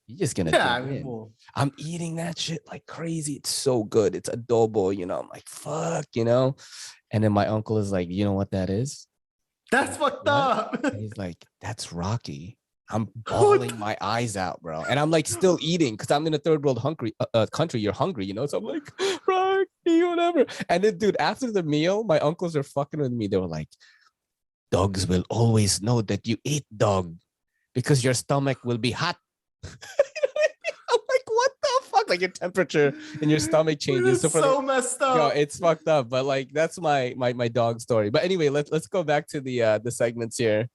B: you're just gonna
C: Yeah, I
B: dig
C: mean,
B: in.
C: well,
B: I'm eating that shit like crazy. It's so good. It's adobo, I'm like, fuck. And then my uncle is like, you know what that is?
C: that's fucked
B: What?
C: up.
B: And he's like, that's Rocky. I'm
C: What
B: bawling my eyes out, bro. And I'm like still eating because I'm in a third world hungry country. You're hungry, So I'm like, Rocky, whatever. And then, dude, after the meal, my uncles are fucking with me. They were like, dogs will always know that you ate dog because your stomach will be hot. You know what I mean? I'm like, what the fuck? Like your temperature in your stomach changes. So
C: It's so messed up.
B: it's fucked up. But like that's my dog story. But anyway, let's go back to the segments here.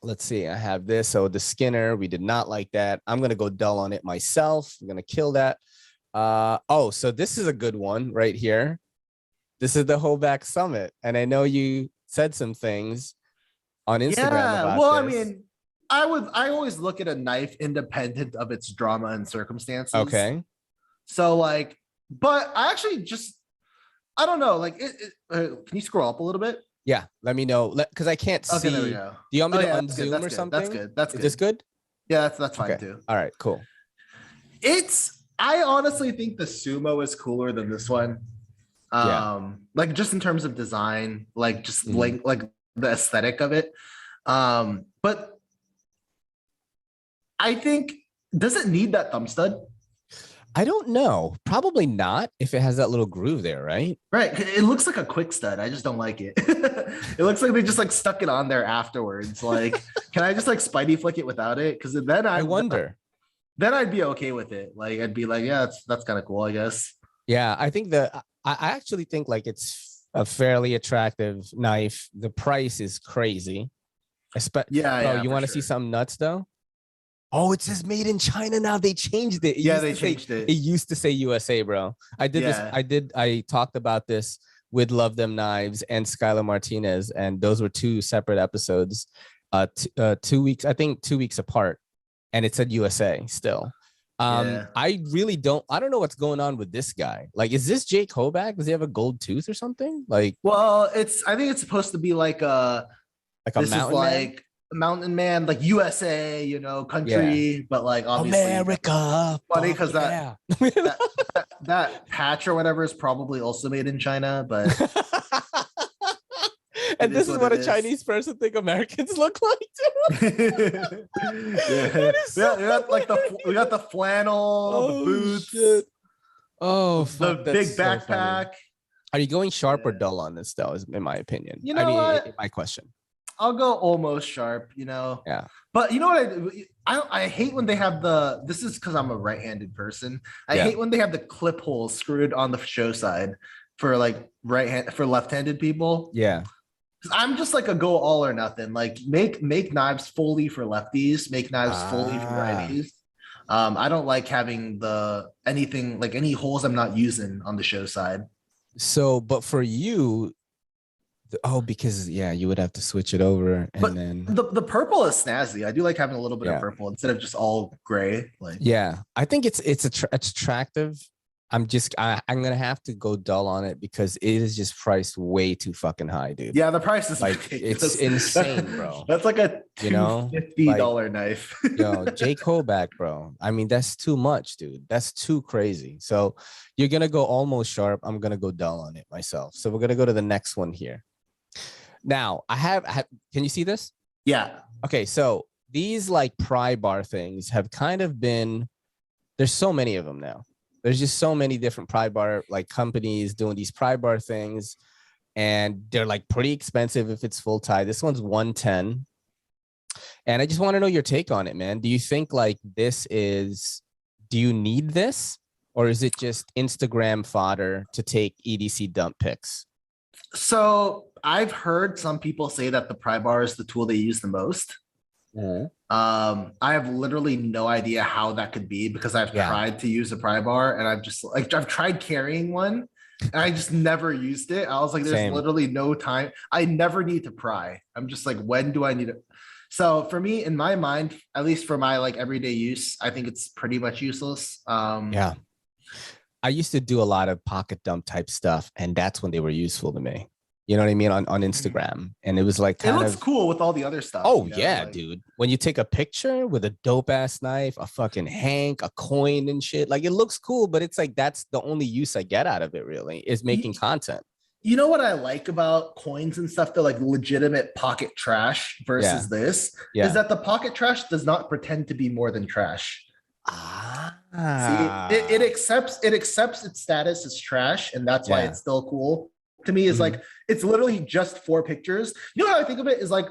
B: Let's see. I have this. So the Skinner, we did not like that. I'm gonna go dull on it myself. I'm gonna kill that. So this is a good one right here. This is the Hoback Summit, and I know you said some things on Instagram
C: Yeah.
B: about
C: Well, I
B: this.
C: mean, I always look at a knife independent of its drama and circumstances.
B: Okay.
C: So like, but I actually just I don't know. Like, can you scroll up a little bit?
B: Yeah. Let me know. Because I can't see.
C: Okay, there we
B: Do
C: go.
B: you want me to
C: yeah,
B: unzoom
C: that's
B: or
C: good.
B: something?
C: That's good. That's
B: Is
C: good.
B: this good?
C: Yeah, that's fine
B: Okay.
C: too.
B: All right. Cool.
C: I honestly think the sumo is cooler than this one.
B: Yeah.
C: Like just in terms of design, like just
B: Mhm.
C: like the aesthetic of it. But I think, does it need that thumb stud?
B: I don't know. Probably not if it has that little groove there, right?
C: Right. It looks like a quick stud. I just don't like it. It looks like they just like stuck it on there afterwards. Like, can I just like Spidey flick it without it? Because then
B: I wonder.
C: then I'd be okay with it. Like, I'd be like, yeah, that's kind of cool, I guess.
B: Yeah, I actually think like it's a fairly attractive knife. The price is crazy.
C: Yeah,
B: Bro,
C: yeah,
B: you
C: for
B: want to see
C: sure.
B: something nuts though? Oh, it says made in China now. They changed it.
C: Yeah, they changed it.
B: It used to say USA, bro. I did this. I talked about this with Love Them Knives and Skylar Martinez, and those were two separate episodes. 2 weeks, I think 2 weeks apart, and it said USA still. I don't know what's going on with this guy. Like, is this Jake Hoback? Does he have a gold tooth or something? Like,
C: well, I think it's supposed to be like a
B: mountain man?
C: A mountain man, like USA, country, but like obviously
B: America.
C: Funny because that patch or whatever is probably also made in China, but
B: and this is what a Chinese person think Americans look like too.
C: Yeah. We got the flannel, the boots,
B: shit. Oh,
C: the big backpack.
B: Are you going sharp or dull on this though? Is in my opinion.
C: What?
B: My question.
C: I'll go almost sharp,
B: Yeah.
C: But you know what? I hate when they have this is because I'm a right-handed person. I hate when they have the clip holes screwed on the show side for like for left-handed people.
B: Yeah.
C: I'm just like a go all or nothing. Like make knives fully for lefties, make knives fully for righties. I don't like having anything like any holes I'm not using on the show side.
B: So, but for you, because you would have to switch it over, and then
C: the purple is snazzy. I do like having a little bit of purple instead of just all gray. Like,
B: I think it's attractive. I'm gonna have to go dull on it because it is just priced way too fucking high, dude.
C: Yeah, the price is
B: like it's insane, bro.
C: That's like a $50 knife.
B: Yo, Jake Hoback, bro. I mean, that's too much, dude. That's too crazy. So you're gonna go almost sharp. I'm gonna go dull on it myself. So we're gonna go to the next one here. Now I have can you see this?
C: Yeah.
B: Okay, so these like pry bar things have kind of been, there's so many of them now. There's just so many different pry bar like companies doing these pry bar things, and they're like pretty expensive if it's full tie. This one's 110. And I just want to know your take on it, man. Do you think like do you need this, or is it just Instagram fodder to take EDC dump pics?
C: So I've heard some people say that the pry bar is the tool they use the most.
B: Mm-hmm.
C: I have literally no idea how that could be because I've tried to use a pry bar and I've tried carrying one and I just never used it. I was like, there's literally no time. I never need to pry. I'm just like, when do I need it? So for me, in my mind, at least for my like everyday use, I think it's pretty much useless.
B: I used to do a lot of pocket dump type stuff, and that's when they were useful to me. You know what I mean? On Instagram. And it was like
C: it looks cool with all the other stuff.
B: Oh, yeah, like, dude. When you take a picture with a dope ass knife, a fucking hank, a coin and shit, like it looks cool, but it's like that's the only use I get out of it really is making content.
C: You know what I like about coins and stuff, they're like legitimate pocket trash versus this is that the pocket trash does not pretend to be more than trash. See, it accepts its status as trash, and that's why it's still cool. To me is like it's literally just 4 pictures. You know how I think of it is like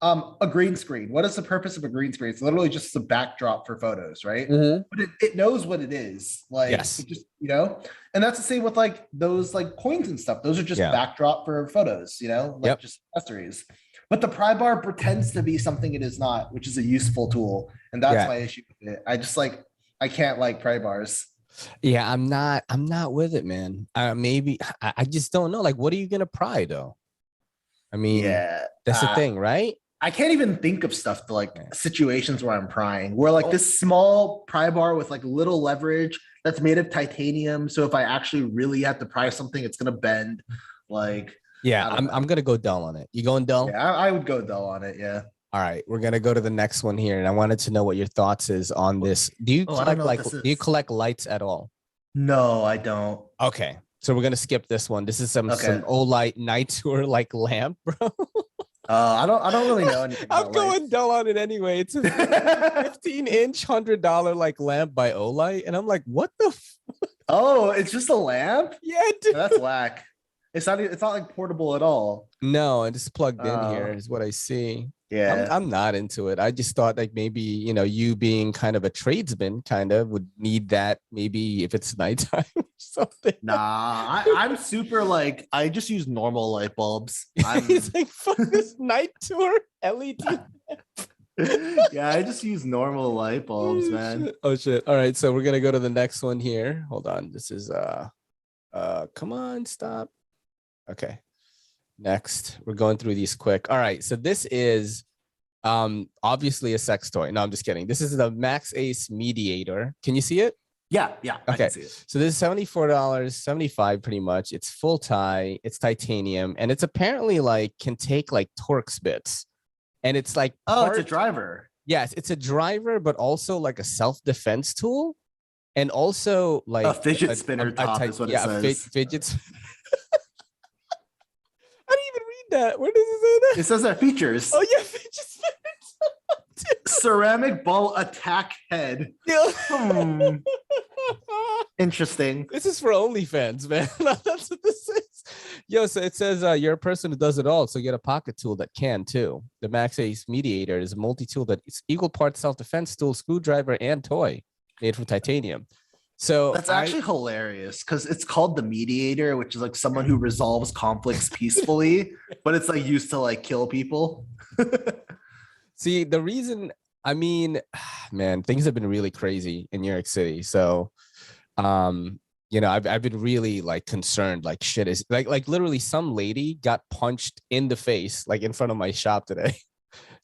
C: a green screen. What is the purpose of a green screen? It's literally just a backdrop for photos, right? But it knows what it is. Like it just, and that's the same with like those like coins and stuff. Those are just backdrop for photos, like just accessories. But the pry bar pretends to be something it is not, which is a useful tool. And that's my issue with it. I can't like pry bars.
B: Yeah, I'm not with it, man. Maybe I just don't know. Like, what are you gonna pry though? I mean, that's the thing, right?
C: I can't even think of stuff to like situations where I'm prying, where like this small pry bar with like little leverage that's made of titanium. So if I actually really have to pry something, it's gonna bend. Like,
B: I'm gonna go dull on it. You going dull?
C: Yeah, I would go dull on it. Yeah.
B: All right, we're gonna go to the next one here, and I wanted to know what your thoughts is on this. Do you collect lights at all?
C: No, I don't.
B: Okay, so we're gonna skip this one. This is some Olight night tour like lamp, bro.
C: I don't really know anything.
B: I'm going dull on it anyway. It's a 15-inch $100 like lamp by Olight, and I'm like, what the?
C: Oh, it's just a lamp?
B: Yeah, dude.
C: That's whack. It's not like portable at all.
B: No, and it's plugged in here is what I see.
C: Yeah,
B: I'm not into it. I just thought like maybe, you being kind of a tradesman kind of would need that maybe if it's nighttime or something.
C: Nah, I'm super like, I just use normal light bulbs.
B: He's like, fuck this night tour LED.
C: Yeah, I just use normal light bulbs, man.
B: Oh shit. All right, so we're gonna go to the next one here. Hold on. This is come on, stop. Okay. Next. We're going through these quick. All right. So this is obviously a sex toy. No, I'm just kidding. This is the Ace Mediator. Can you see it?
C: Yeah, I
B: Okay.
C: can see it.
B: So this is $74, 75 pretty much. It's full tie, it's titanium, and it's apparently like can take like Torx bits. And it's like
C: It's a driver.
B: Yes, it's a driver, but also like a self-defense tool. And also like
C: A fidget spinner top is what it says.
B: Fidgets. I didn't even read that. Where does it say that?
C: It says that features.
B: Oh yeah, fidget spinners.
C: Ceramic ball attack head. Interesting.
B: This is for OnlyFans, man. That's what this is. Yo, so it says you're a person who does it all, so get a pocket tool that can too. The Ace Mediator is a multi-tool that is equal parts self-defense tool, screwdriver, and toy made from titanium. So
C: that's actually hilarious because it's called the mediator, which is like someone who resolves conflicts peacefully, but it's like used to like kill people.
B: See, the reason, I mean, man, things have been really crazy in New York City. So, you know, I've been really like concerned, like shit is like literally some lady got punched in the face, like in front of my shop today.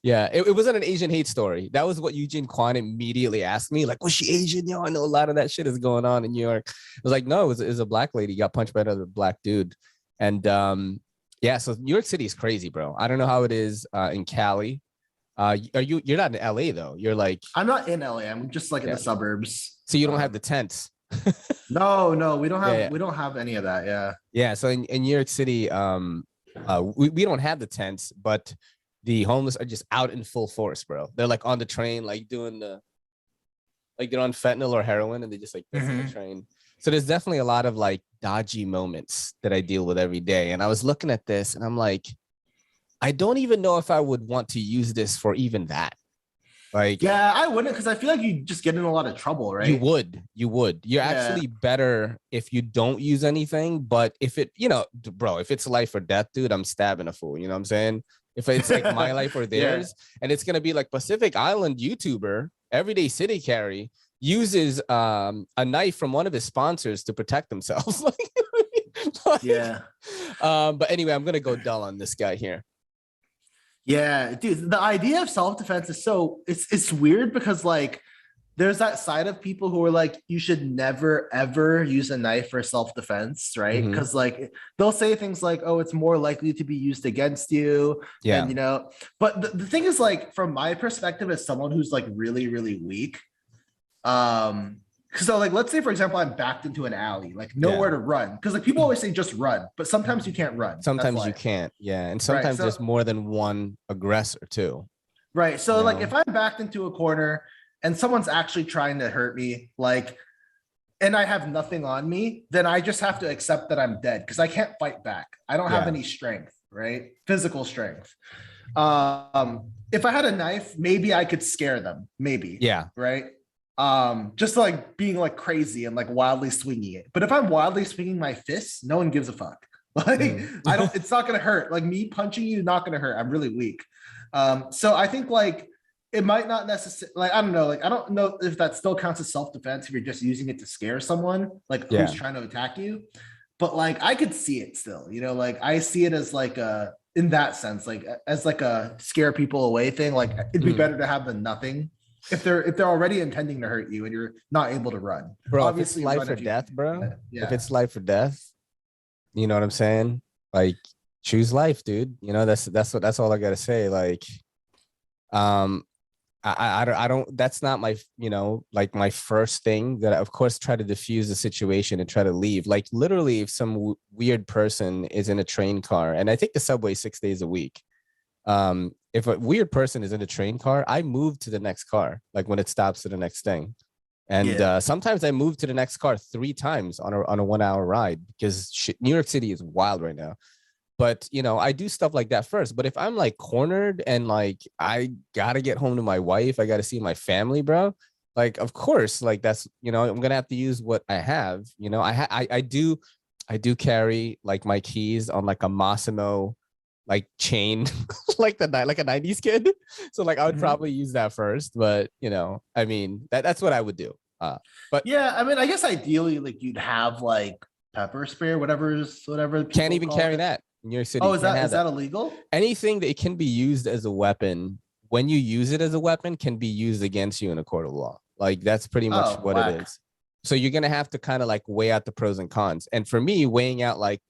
B: Yeah, it wasn't an Asian hate story. That was what Eugene Kwan immediately asked me. Like, was she Asian? Yo, I know a lot of that shit is going on in New York. I was like, no, it was a black lady got punched by another black dude. And yeah, so New York City is crazy, bro. I don't know how it is in Cali. You're not in LA though. You're like,
C: I'm not in LA. I'm just like in the suburbs.
B: So you don't have the tents.
C: No, we don't have we don't have any of that.
B: Yeah. So in New York City, we don't have the tents, but the homeless are just out in full force, bro. They're like on the train, like doing like they're on fentanyl or heroin, and they just like on the train. So there's definitely a lot of like dodgy moments that I deal with every day. And I was looking at this, and I'm like, I don't even know if I would want to use this for even that. Like,
C: yeah, I wouldn't, because I feel like you just get in a lot of trouble, right?
B: You would. You're actually better if you don't use anything. But if it, you know, bro, if it's life or death, dude, I'm stabbing a fool. You know what I'm saying? If it's like my life or theirs, and it's gonna be like Pacific Island YouTuber, Everyday City Carry uses a knife from one of his sponsors to protect themselves. But anyway, I'm gonna go dull on this guy here.
C: Yeah, dude, the idea of self-defense is it's weird because like there's that side of people who are like, you should never ever use a knife for self-defense, right? Because like they'll say things like, oh, it's more likely to be used against you. Yeah. And, you know, but the thing is, like, from my perspective as someone who's like really, really weak, so like, let's say, for example, I'm backed into an alley, like nowhere to run. Because like people always say just run, but sometimes you can't run.
B: Sometimes you can't. Yeah. And sometimes there's more than one aggressor too.
C: Right. So like if I'm backed into a corner and someone's actually trying to hurt me, like, and I have nothing on me, then I just have to accept that I'm dead because I can't fight back. I don't have any strength, right? Physical strength. If I had a knife, maybe I could scare them. Maybe. Yeah. Right. Just like being like crazy and like wildly swinging it. But if I'm wildly swinging my fists, no one gives a fuck. Like it's not gonna hurt. Like me punching you, not gonna hurt. I'm really weak. So I think like it might not necessarily, like, I don't know. Like, I don't know if that still counts as self-defense if you're just using it to scare someone, like who's trying to attack you. But like, I could see it still, you know, like I see it as like in that sense, like as like a scare people away thing. Like it'd be better to have than nothing. If they're already intending to hurt you and you're not able to run,
B: bro. Obviously, if it's life or death, bro. If it's life or death, you know what I'm saying? Like, choose life, dude. You know, that's all I gotta say. Like, I don't. That's not my, you know, like my first thing. That I, of course, try to diffuse the situation and try to leave. Like literally, if some weird person is in a train car, and I take the subway 6 days a week. If a weird person is in a train car, I move to the next car, like when it stops to the next thing. And sometimes I move to the next car 3 times on a 1 hour ride because New York City is wild right now. But, you know, I do stuff like that first. But if I'm like cornered and like I got to get home to my wife, I got to see my family, bro. Like, of course, like that's, you know, I'm going to have to use what I have. You know, I do carry like my keys on like a Massimo like chain, like a 90s kid. So like I would probably use that first, but you know, I mean, that's what I would do. But
C: yeah, I mean, I guess ideally, like you'd have like pepper spray or whatever.
B: can't even
C: call
B: carry
C: it.
B: that in New York City.
C: Oh,
B: You can't have
C: is that illegal?
B: anything that it can be used as a weapon. When you use it as a weapon, can be used against you in a court of law. Like that's pretty much
C: Oh,
B: what
C: whack.
B: it is. So you're gonna have to kind of like weigh out the pros and cons. And for me, weighing out like,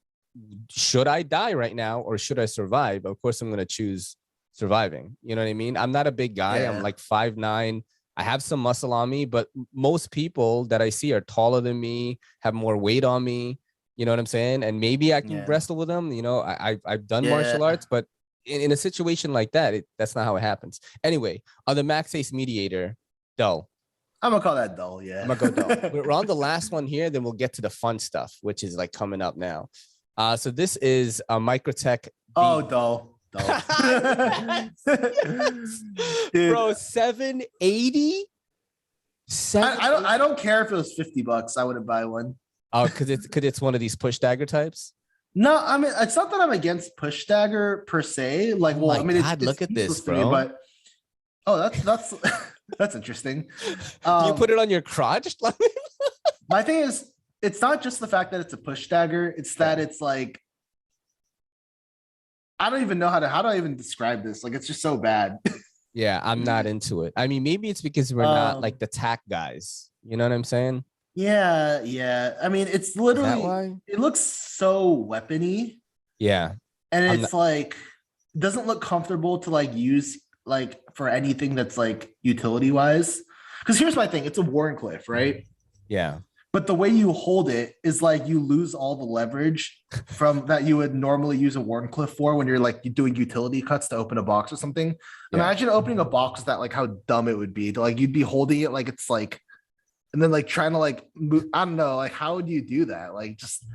B: should I die right now or should I survive? Of course, I'm gonna choose surviving. You know what I mean? I'm not a big guy.
C: Yeah.
B: I'm like 5'9". I have some muscle on me, but most people that I see are taller than me, have more weight on me. You know what I'm saying? And maybe I can
A: Yeah.
B: wrestle with them. You know, I've done
C: Yeah.
B: martial arts, but in a situation like that, that's not how it happens. Anyway, on the Max Ace Mediator, dull.
C: I'm gonna call that dull. Yeah.
B: I'm gonna go dull. We're on the last one here, then we'll get to the fun stuff, which is like coming up now. So this is a Microtech.
C: Oh, dull. Dull. Dude,
B: Bro, 780.
C: I don't care if it was $50. I wouldn't buy one.
B: Oh, because it's one of these push dagger types.
C: No, I mean it's not that I'm against push dagger per se. Like, well,
B: my
C: I mean,
B: God, look at this,
C: useless to me,
B: bro.
C: but that's that's interesting.
B: Do you put it on your crotch?
C: My thing is, it's not just the fact that it's a push dagger. It's that it's like, I don't even know how do I even describe this? Like, it's just so bad.
B: Yeah, I'm not into it. I mean, maybe it's because we're not like the tack guys. You know what I'm saying?
C: Yeah. I mean, it's
B: Is that
C: literally,
B: why?
C: it looks so weapony,
B: Yeah.
C: and
B: I'm
C: it's like, it doesn't look comfortable to like use like for anything that's like utility wise. Because here's my thing, it's a Warncliffe, right?
B: Yeah.
C: But the way you hold it is like you lose all the leverage from that you would normally use a Warncliffe for when you're like doing utility cuts to open a box or something.
B: Yeah.
C: Imagine opening a box with that, like how dumb it would be. Like you'd be holding it like it's like, and then like trying to like move, I don't know, like how would you do that? Like just,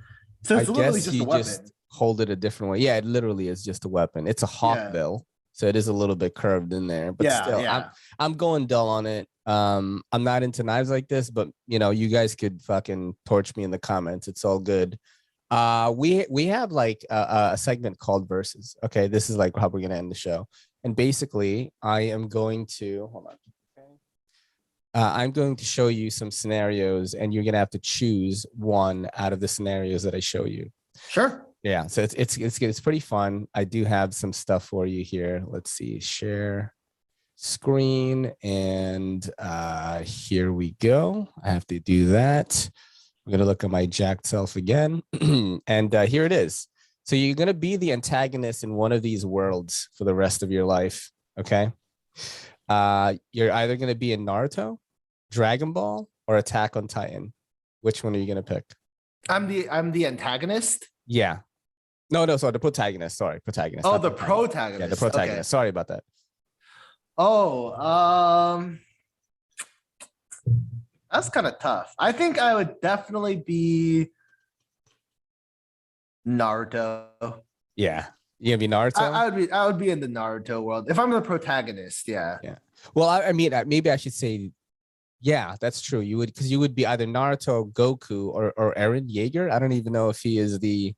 C: so it's
B: I
C: literally
B: guess
C: just a
B: you
C: weapon.
B: just hold it a different way. Yeah, it literally is just a weapon. It's a hawk bill, so it is a little bit curved in there. But still, I'm going dull on it. I'm not into knives like this, but you know, you guys could fucking torch me in the comments. It's all good. We have like a segment called Versus. Okay, this is like how we're gonna end the show. And basically, I am going to hold on. I'm going to show you some scenarios, and you're gonna have to choose one out of the scenarios that I show you.
C: Sure.
B: Yeah, so it's pretty fun. I do have some stuff for you here. Let's see, share screen, and here we go. I have to do that. I'm gonna look at my jacked self again, and here it is. So you're gonna be the antagonist in one of these worlds for the rest of your life. Okay. You're either going to be in Naruto, Dragon Ball, or Attack on Titan. Which one are you going to pick?
C: I'm the antagonist.
B: Yeah. No, sorry, the protagonist. Sorry, protagonist.
C: Oh, the protagonist.
B: Yeah, the protagonist.
C: Okay.
B: Sorry about that.
C: Oh, that's kind of tough. I think I would definitely be Naruto.
B: Yeah. You gonna be Naruto?
C: I would be in the Naruto world if I'm the protagonist. Yeah.
B: Well, I mean, maybe I should say, yeah, that's true. You would, because you would be either Naruto, Goku, or Eren Yeager. I don't even know if he is the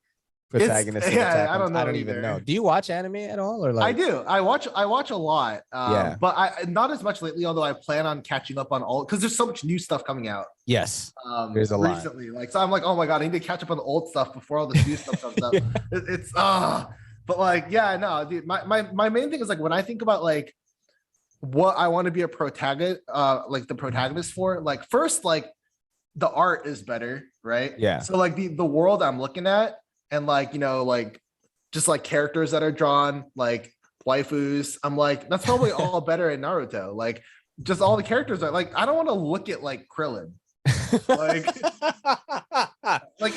B: protagonist.
C: I don't know.
B: I don't even know. Do you watch anime at all, or like?
C: I do. I watch a lot.
B: Yeah.
C: But I not as much lately. Although I plan on catching up on all because there's so much new stuff coming out.
B: Yes. There's a lot
C: recently. Like, so I'm like, oh my god, I need to catch up on the old stuff before all this new stuff comes up. It's But like, yeah, no, dude, my main thing is like when I think about like what I want to be a protagonist, like the protagonist for, like first, like the art is better, right?
B: Yeah.
C: So like the world I'm looking at, and like, you know, like just like characters that are drawn, like waifus, I'm like, that's probably all better in Naruto. Like just all the characters are like, I don't want to look at like Krillin. Like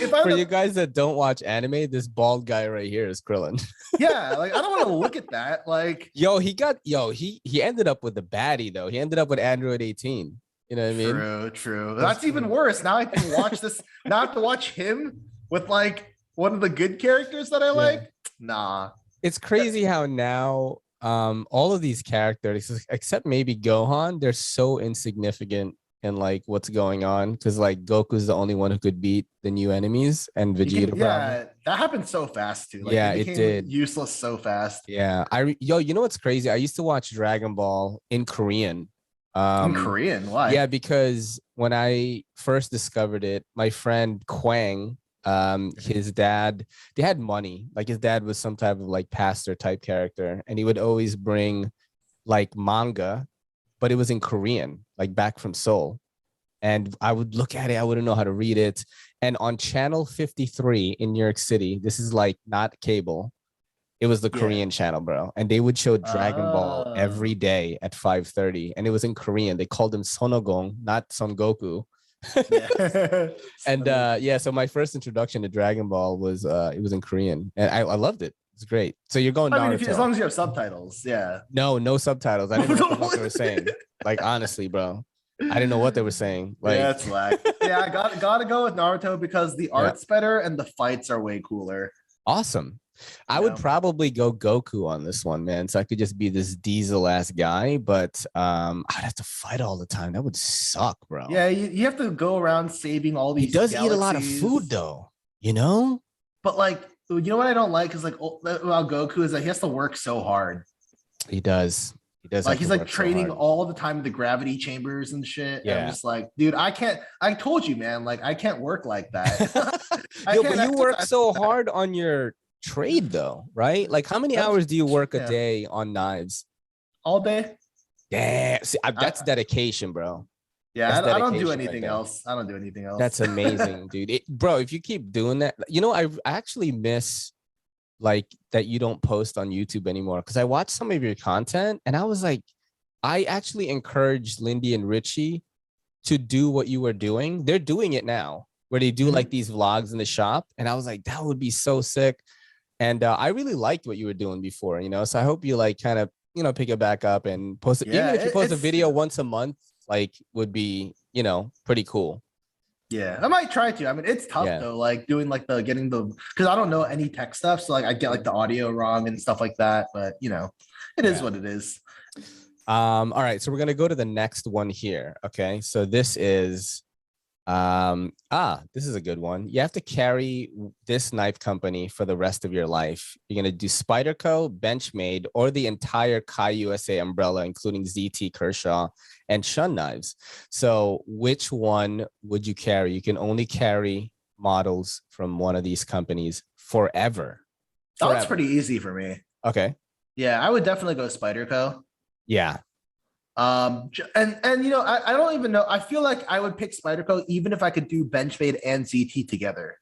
C: if I
B: for you guys that don't watch anime, this bald guy right here is Krillin.
C: Yeah, like I don't want to look at that. Like
B: he ended up with the baddie though. He ended up with Android 18. You know what I mean?
C: True. That's even worse. Now I can watch this. Now I have to watch him with like one of the good characters that I like. Nah.
B: It's crazy how now all of these characters, except maybe Gohan, they're so insignificant and like what's going on, because like Goku's the only one who could beat the new enemies, and Vegeta probably.
C: Yeah, that happened so fast too. Like
B: Yeah,
C: it
B: it
C: became
B: did.
C: useless so fast.
B: Yeah, you know what's crazy? I used to watch Dragon Ball in Korean.
C: In Korean, why?
B: Yeah, because when I first discovered it, my friend Kwang, his dad, they had money. Like his dad was some type of like pastor type character, and he would always bring like manga, but it was in Korean, like back from Seoul. And I would look at it, I wouldn't know how to read it. And on channel 53 in New York City, this is like not cable. It was the
C: Yeah.
B: Korean channel, bro. And they would show Dragon Ball every day at 5:30. And it was in Korean. They called him Sonogong, not Son Goku.
C: Yeah.
B: And yeah, so my first introduction to Dragon Ball was it was in Korean. And I loved it. It's great. So you're going
C: I mean,
B: Naruto.
C: as long as you have subtitles, yeah.
B: No subtitles. I didn't know what they were saying. Like honestly, bro. I didn't know what they were saying. Like,
C: yeah, it's whack. Yeah, I gotta go with Naruto because the art's better and the fights are way cooler.
B: Awesome. I would probably go Goku on this one, man. So I could just be this diesel ass guy, but I'd have to fight all the time. That would suck, bro.
C: Yeah, you have to go around saving all these.
B: He does
C: galaxies.
B: eat a lot of food, though. You know.
C: But like, you know what I don't like is like about Goku is that he has to work so hard.
B: He does. He does.
C: Like he's like training all the time in the gravity chambers and shit.
B: Yeah.
C: And I'm just like, dude, I can't. I told you, man. Like I can't work like that.
B: Yo, but you work so hard on your trade, though, right? Like, how many hours do you work a day on knives?
C: All day.
B: Yeah, see, that's dedication, bro.
C: Yeah, I don't do anything else. I don't do anything else.
B: That's amazing, dude. Bro, if you keep doing that, you know, I actually miss like that you don't post on YouTube anymore, because I watched some of your content and I was like, I actually encouraged Lindy and Richie to do what you were doing. They're doing it now, where they do like these vlogs in the shop, and I was like, that would be so sick. And I really liked what you were doing before, you know, so I hope you like kind of, you know, pick it back up and post it. Even if you post a video once a month, like would be, you know, pretty cool.
C: Yeah, I might try to. I mean, it's tough though, like doing like getting the, because I don't know any tech stuff. So like I get like the audio wrong and stuff like that. But you know, it is what it is.
B: All right. So we're going to go to the next one here. Okay. So this is this is a good one. You have to carry this knife company for the rest of your life. You're going to do Spyderco, Benchmade, or the entire Kai USA umbrella, including ZT, Kershaw, and Shun knives. So which one would you carry? You can only carry models from one of these companies forever.
C: That's pretty easy for me.
B: Okay.
C: Yeah, I would definitely go Spyderco.
B: Yeah.
C: And you know, I don't even know. I feel like I would pick Spyderco even if I could do Benchmade and ZT together.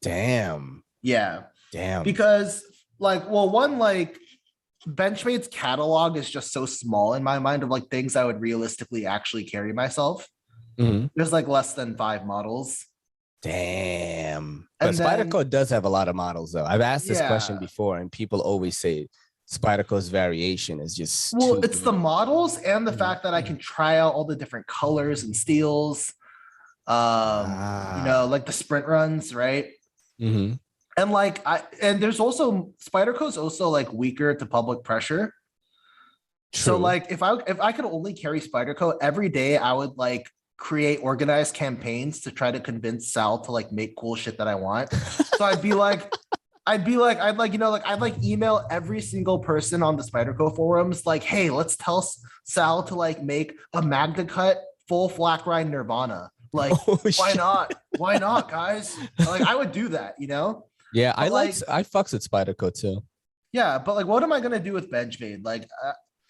B: Damn.
C: Yeah.
B: Damn.
C: Because like, well, one, like Benchmade's catalog is just so small in my mind of like things I would realistically actually carry myself. There's like less than 5 models.
B: Damn. But Spyderco does have a lot of models though. I've asked this question before and people always say Spyderco's variation is just
C: it's the models and the fact that I can try out all the different colors and steels. You know, like the sprint runs, right? And like and there's also Spyderco's also like weaker to public pressure. So like if I could only carry Spyderco every day, I would like create organized campaigns to try to convince Sal to like make cool shit that I want. So I'd email every single person on the Spyderco forums like, hey, let's tell Sal to like make a Magna Cut full flat grind Nirvana. Like, why not? Why not, guys? Like, I would do that, you know?
B: Yeah, but I fucks with Spyderco too.
C: Yeah, but like, what am I gonna do with Benchmade? Like,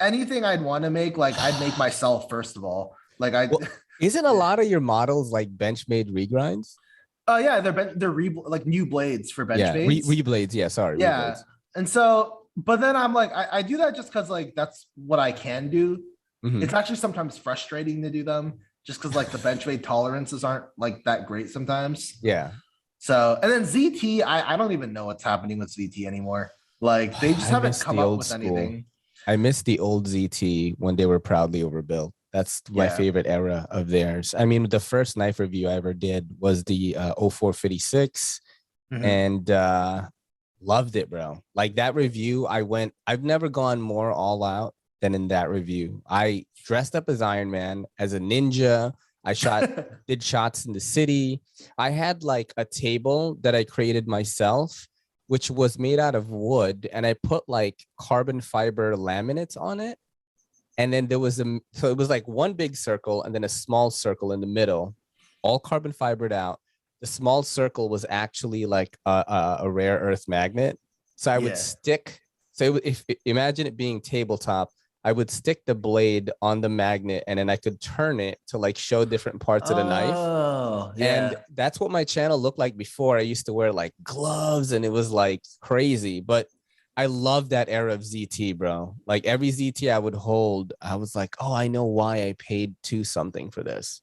C: anything I'd want to make, like, I'd make myself first of all. Like,
B: isn't a lot of your models like Benchmade regrinds?
C: Yeah, they're like new blades for Benchmade.
B: Yeah, reblades. Yeah, sorry.
C: Yeah,
B: reblades.
C: And so, but then I'm like, I do that just because like that's what I can do. It's actually sometimes frustrating to do them just because like the Benchmade tolerances aren't like that great sometimes.
B: Yeah.
C: So, and then ZT, I don't even know what's happening with ZT anymore. Like they just haven't come up with anything. I
B: miss the old ZT when they were proudly overbuilt. That's my favorite era of theirs. I mean, the first knife review I ever did was the 0456 and loved it, bro. Like that review, I've never gone more all out than in that review. I dressed up as Iron Man, as a ninja. I did shots in the city. I had like a table that I created myself, which was made out of wood, and I put like carbon fiber laminates on it. And then there was so it was like one big circle and then a small circle in the middle, all carbon fibered out. The small circle was actually like a rare earth magnet. So I would stick. So imagine it being tabletop, I would stick the blade on the magnet and then I could turn it to like show different parts of the knife.
C: Oh, yeah.
B: And that's what my channel looked like before. I used to wear like gloves and it was like crazy, but I love that era of ZT, bro. Like every ZT I would hold, I was like, oh, I know why I paid $2 something for this.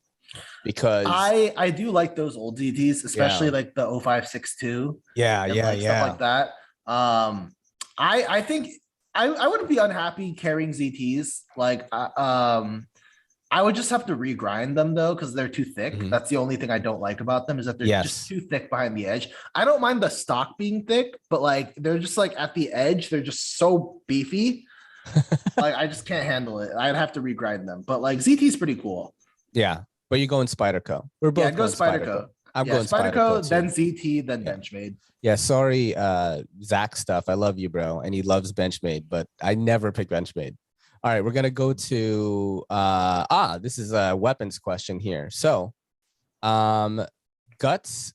B: Because
C: I do like those old ZTs, especially like the 0562.
B: Yeah,
C: stuff like that. I think I wouldn't be unhappy carrying ZTs. Like I would just have to regrind them though, because they're too thick.
B: Mhm.
C: That's the only thing I don't like about them, is that they're just too thick behind the edge. I don't mind the stock being thick, but like they're just like at the edge, they're just so beefy. Like I just can't handle it. I'd have to regrind them. But like ZT's pretty cool.
B: Yeah, but you're going Spyderco. We're both
C: I'd go Spyderco.
B: I'm going
C: Spyderco,
B: Spyderco,
C: then ZT, then Benchmade.
B: Yeah, sorry, Zach stuff. I love you, bro, and he loves Benchmade, but I never pick Benchmade. All right, we're gonna go to this is a weapons question here. So, Guts,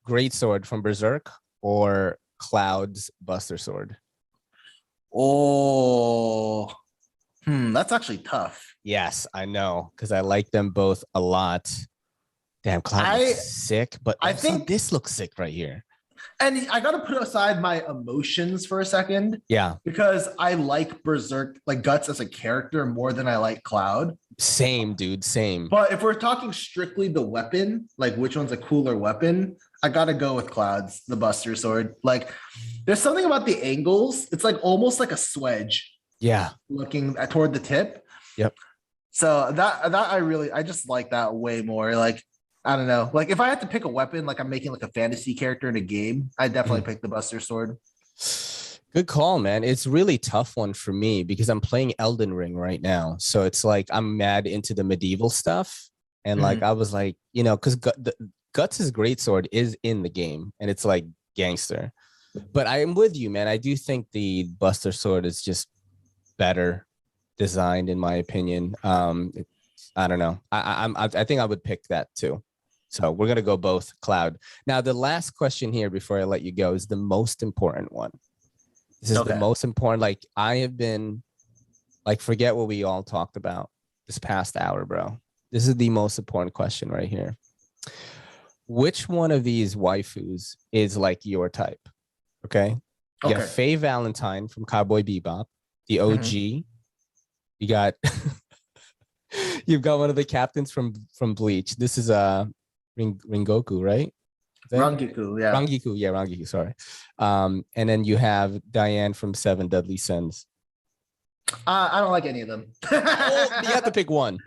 B: great sword from Berserk, or Cloud's Buster Sword?
C: Oh, that's actually tough.
B: Yes, I know, because I like them both a lot. Damn, Cloud looks sick, but I think this looks sick right here.
C: And I got to put aside my emotions for a second.
B: Yeah.
C: Because I like Berserk, like Guts as a character more than I like Cloud.
B: Same, dude, same.
C: But if we're talking strictly the weapon, like which one's a cooler weapon, I got to go with Cloud's, the Buster Sword. Like there's something about the angles. It's like almost like a swedge.
B: Yeah.
C: Looking toward the tip.
B: Yep.
C: So that I just like that way more. Like, I don't know. Like if I had to pick a weapon, like I'm making like a fantasy character in a game, I'd definitely pick the Buster Sword.
B: Good call, man. It's really tough one for me because I'm playing Elden Ring right now. So it's like I'm mad into the medieval stuff. And like I was like, you know, because Guts' great sword is in the game and it's like gangster. But I am with you, man. I do think the Buster Sword is just better designed in my opinion. I don't know. I think I would pick that too. So we're gonna go both Cloud. Now the last question here before I let you go is the most important one. This is the most important. Like I have been like, forget what we all talked about this past hour, bro. This is the most important question right here. Which one of these waifus is like your type? Okay. You got Faye Valentine from Cowboy Bebop, the OG. You got you've got one of the captains from Bleach. This is Ringoku, right?
C: Rangiku, yeah.
B: Rangiku, sorry. And then you have Diane from Seven Deadly Sins.
C: I don't like any of them.
B: You have to pick one.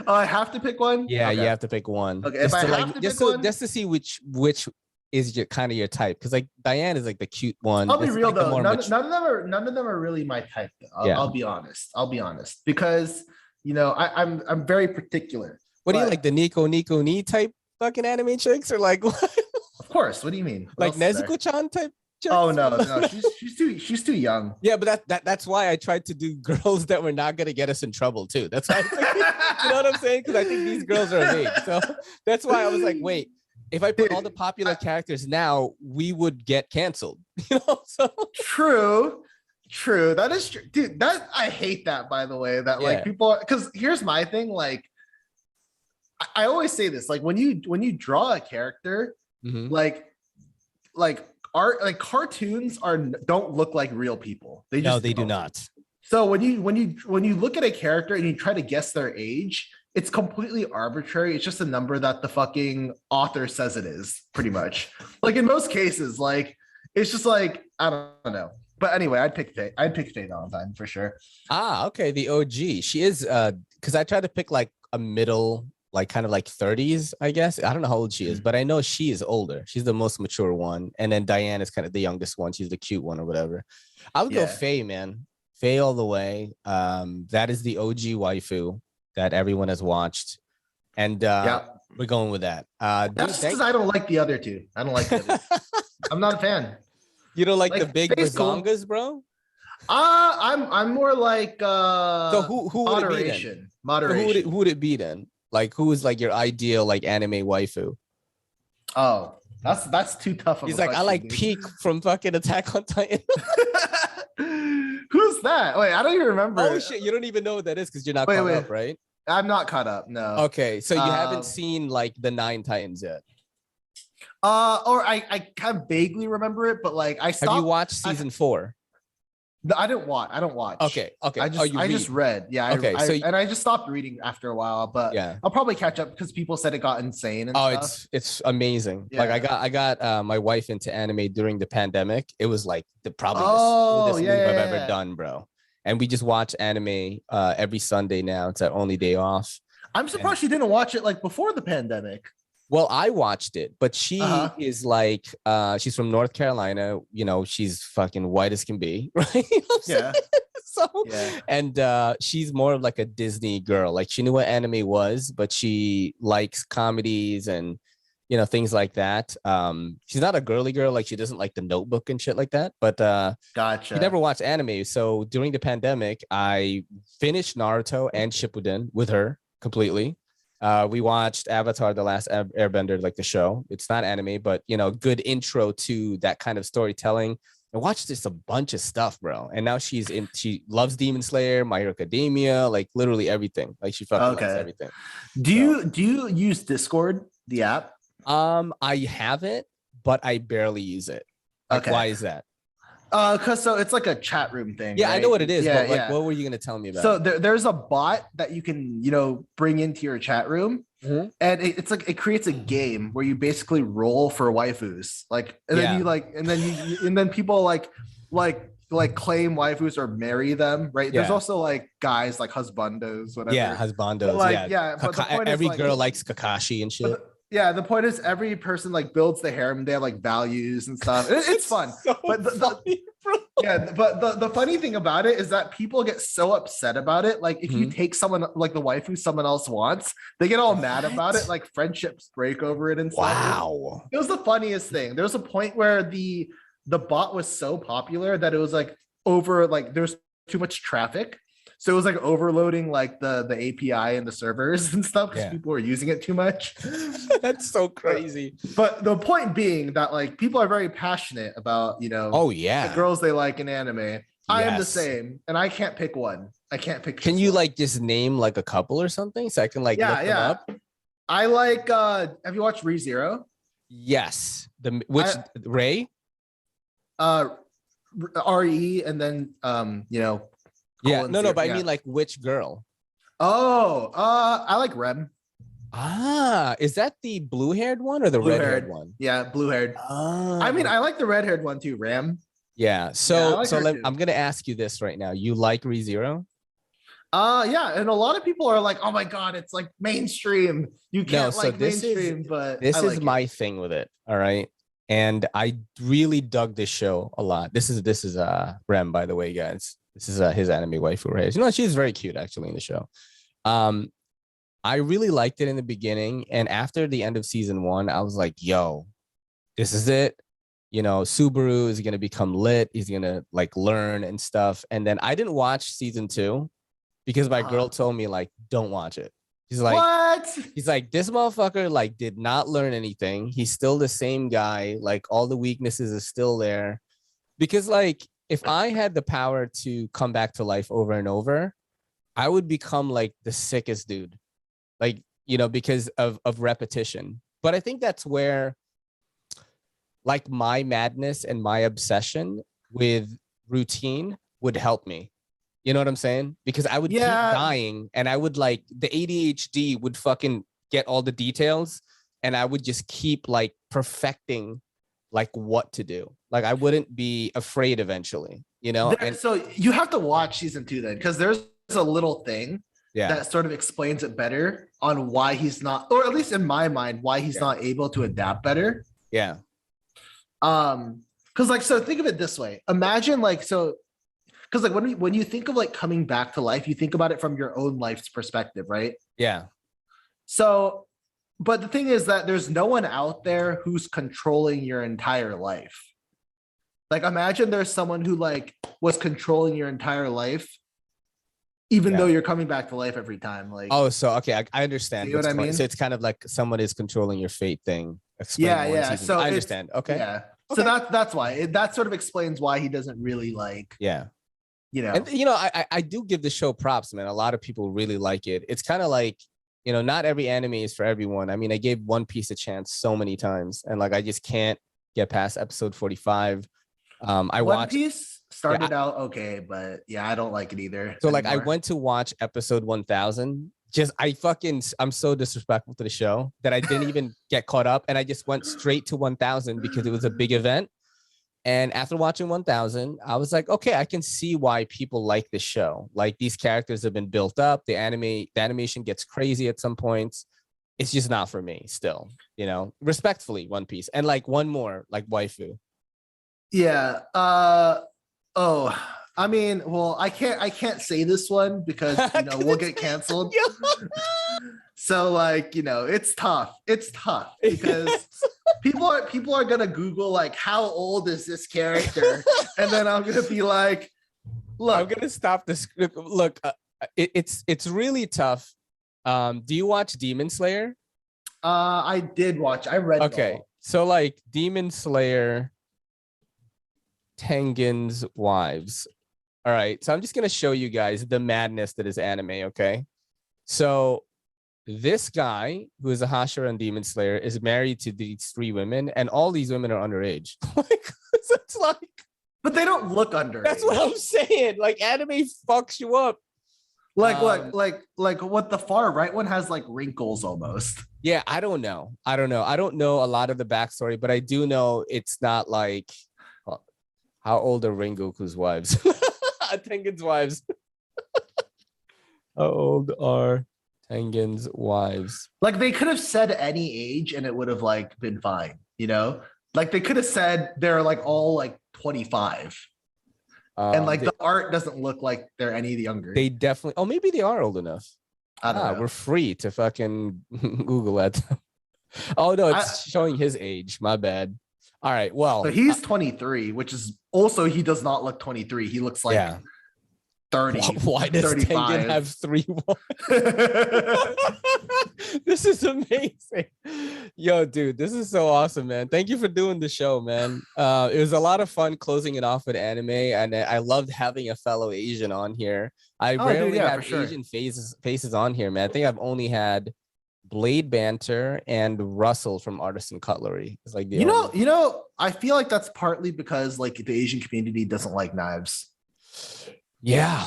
C: Oh, I have to pick one?
B: Yeah, you have to pick one.
C: Okay, if I have to pick one,
B: just to see which is your kind of your type, because like Diane is like the cute one.
C: I'll be real though. None of them are really my type. Though. I'll be honest, because you know I'm very particular.
B: What do you like, the Nico Ni type fucking anime chicks, or like what?
C: Of course. What do you mean?
B: Like Nezuko-chan type chicks?
C: Oh no, she's too young.
B: Yeah, but that's why I tried to do girls that were not gonna get us in trouble too. That's why you know what I'm saying? Because I think these girls are of age. So that's why I was like, wait, if I put all the popular characters now, we would get canceled. You know, so
C: true. That is true, dude. That I hate that, by the way. That like people, because here's my thing. Like, I always say this. Like when you draw a character, like art, like cartoons don't look like real people. They do not. So when you look at a character and you try to guess their age, it's completely arbitrary. It's just a number that the fucking author says it is, pretty much. Like in most cases, like it's just like, I don't know. But anyway, I'd pick Faye Valentine for sure.
B: Okay. The OG. She is because I tried to pick like a middle, like kind of like 30s, I guess. I don't know how old she is, but I know she is older. She's the most mature one. And then Diane is kind of the youngest one. She's the cute one or whatever. I would go Faye, man. Faye all the way. That is the OG waifu that everyone has watched. And
C: Yeah.
B: we're going with that. Dude,
C: That's because I don't like the other two. I don't like the other two. I'm not a fan.
B: You don't like the
C: Like,
B: big
C: Faye's cool.
B: bazongas, bro?
C: I'm more like
B: So who would it be then?
C: moderation.
B: So
C: Moderation.
B: who would it be then? Like, who is like your ideal like anime waifu?
C: Oh, that's too tough of
B: He's
C: a
B: like, I
C: question,
B: like
C: dude.
B: Peak from fucking Attack on Titan.
C: Who's that? Wait, I don't even remember.
B: Oh shit, you don't even know what that is because you're not
C: Wait,
B: caught
C: wait.
B: up, right?
C: I'm not caught up. No.
B: Okay, so you haven't
C: Um,
B: seen like the 9 Titans yet.
C: Or I kind of vaguely remember it, but like I stopped.
B: Have you watched season 4?
C: I don't watch. I don't watch.
B: Okay.
C: I just read. Yeah.
B: Okay,
C: and I just stopped reading after a while, but
B: yeah.
C: I'll probably catch up because people said it got insane and
B: Oh,
C: stuff.
B: it's amazing.
C: Yeah.
B: Like I got my wife into anime during the pandemic. It was like probably the smoothest
C: yeah,
B: move I've
C: yeah.
B: ever done, bro. And we just watch anime every Sunday now. It's our only day off.
C: I'm surprised you didn't watch it like before the pandemic.
B: Well, I watched it, but she is like, she's from North Carolina. You know, she's fucking white as can be, right? You know what I'm
C: Yeah.
B: saying? So,
C: Yeah.
B: and she's more of like a Disney girl. Like she knew what anime was, but she likes comedies and, you know, things like that. She's not a girly girl. Like she doesn't like The Notebook and shit like that. But
C: Gotcha.
B: she never watched anime. So during the pandemic, I finished Naruto and Shippuden with her completely. We watched Avatar: The Last Airbender, like the show. It's not anime, but you know, good intro to that kind of storytelling. I watched just a bunch of stuff, bro. And now she loves Demon Slayer, My Hero Academia, like literally everything. Like she fucking likes everything.
C: Do you use Discord, the app?
B: I have it, but I barely use it. Like,
C: Okay.
B: why is that?
C: Because so it's like a chat room thing.
B: Yeah,
C: right?
B: I know what it is,
C: Yeah,
B: but like,
C: yeah.
B: what were you gonna tell me about?
C: So there's a bot that you can, bring into your chat room,
B: Mhm.
C: and it's like it creates a game where you basically roll for waifus, like, and then
B: Yeah.
C: you like, and then and then people like claim waifus or marry them, right? There's
B: Yeah.
C: also like guys like husbandos, whatever.
B: Yeah, husbandos.
C: But, like,
B: yeah,
C: yeah, but the point is,
B: every
C: like-
B: girl likes Kakashi and shit.
C: Yeah, the point is every person like builds the harem. They have like values and stuff. It's fun.
B: So
C: But
B: funny, bro.
C: Yeah, but the funny thing about it is that people get so upset about it. Like if you take someone like the waifu someone else wants, they get all mad about it. Like friendships break over it and stuff.
B: Wow.
C: It was the funniest thing. There was a point where the bot was so popular that it was like over, like there's too much traffic. So it was like overloading like the API and the servers and stuff because
B: Yeah.
C: people were using it too much.
B: That's so crazy.
C: But the point being that like people are very passionate about,
B: Oh
C: the
B: yeah.
C: girls they like in anime. I am the
B: Yes.
C: same, and I can't pick one. I can't pick.
B: Can
C: just
B: you
C: one.
B: like just name like a couple or something so I can like look them
C: Yeah.
B: up?
C: I like. Have you watched ReZero?
B: Yes. Which Ray?
C: RE, and then
B: Yeah.
C: colon
B: No,
C: zero.
B: but I
C: Yeah.
B: mean like which girl?
C: Oh, I like Rem.
B: Ah, is that the blue-haired one or the red-haired
C: Blue-haired.
B: one?
C: Yeah, blue haired.
B: Ah.
C: I mean, I like the red haired one too, Ram.
B: yeah.
C: Yeah, I
B: So
C: like her too.
B: I'm gonna ask you this right now. You like ReZero?
C: Yeah, and a lot of people are like, "Oh my god, it's like mainstream. You can't
B: so
C: like
B: this is-
C: mainstream." But
B: This
C: I
B: is
C: like
B: my thing with it. All right. And I really dug this show a lot. This is Rem, by the way, guys. This is his anime waifu right here. She's very cute actually in the show. I really liked it in the beginning, and after the end of season 1, I was like, yo, this is it. Subaru is gonna become lit, he's gonna like learn and stuff. And then I didn't watch season 2 because my girl told me like, don't watch it. She's like,
C: what?
B: He's like, this motherfucker like did not learn anything. He's still the same guy. Like all the weaknesses are still there. Because like if I had the power to come back to life over and over, I would become like the sickest dude. Like, because of repetition. But I think that's where like my madness and my obsession with routine would help me. You know what I'm saying? Because I would keep dying, and I would like the ADHD would fucking get all the details, and I would just keep like perfecting like what to do. Like I wouldn't be afraid eventually, And
C: So you have to watch season 2 then, because there's a little thing
B: yeah,
C: that sort of explains it better on why he's not, or at least in my mind, why he's not able to adapt better.
B: yeah,
C: Because like, so think of it this way. Imagine like, so because like when you think of like coming back to life, you think about it from your own life's perspective, right?
B: yeah,
C: So, but the thing is that there's no one out there who's controlling your entire life. Like, imagine there's someone who like was controlling your entire life, even though you're coming back to life every time. Like,
B: oh, so okay, I understand.
C: See what I mean?
B: So it's kind of like someone is controlling your fate thing. Explain
C: yeah,
B: more
C: yeah. So
B: I understand. Okay.
C: Yeah.
B: Okay.
C: So that's why that sort of explains why he doesn't really like.
B: Yeah.
C: You know.
B: And you know, I do give the show props, man. A lot of people really like it. It's kind of like, you know, not every anime is for everyone. I mean, I gave One Piece a chance so many times, and like I just can't get past episode 45. One
C: One Piece started out okay, but yeah, I don't like it either.
B: So like I went to watch episode 1000. I'm so disrespectful to the show that I didn't even get caught up, and I just went straight to 1000 because it was a big event. And after watching 1000, I was like, okay, I can see why people like this show. Like, these characters have been built up. The animation gets crazy at some points. It's just not for me still, you know, respectfully, One Piece. And like one more, like waifu.
C: Yeah. I mean, well, I can't say this one because, you know, we'll get canceled. So like, you know, it's tough. It's tough because people are gonna Google like, how old is this character? And then I'm gonna be like, look,
B: I'm gonna stop this. Look, it's really tough. Do you watch Demon Slayer?
C: I did watch. I read.
B: Okay, so like Demon Slayer, Tengen's Wives. All right, so I'm just gonna show you guys the madness that is anime. Okay, so this guy who is a Hashira and Demon Slayer is married to these 3 women, and all these women are underage. Like, it's like,
C: but they don't look underage.
B: That's what I'm saying. Like, anime fucks you up.
C: Like what the far right one has like wrinkles almost.
B: Yeah, I don't know. I don't know a lot of the backstory, but I do know it's not like, how old are Rengoku's wives? Tengen's wives. How old are Tengen's wives?
C: Like, they could have said any age and it would have like been fine, you know? Like, they could have said they're like all like 25. And like the art doesn't look like they're any younger.
B: They definitely, oh, maybe they are old enough.
C: I don't know.
B: We're free to fucking Google it. Oh no, it's showing his age. My bad. All right, well.
C: So he's 23, which is also, he does not look 23. He looks like 30.
B: Why does
C: 35.
B: Tengen have 3 wives? This is amazing. Yo, dude, this is so awesome, man. Thank you for doing the show, man. It was a lot of fun closing it off with anime, and I loved having a fellow Asian on here. I rarely have Asian faces on here, man. I think I've only had Blade Banter and Russell from Artisan Cutlery. It's like,
C: you know, I feel like that's partly because like the Asian community doesn't like knives.
B: Yeah,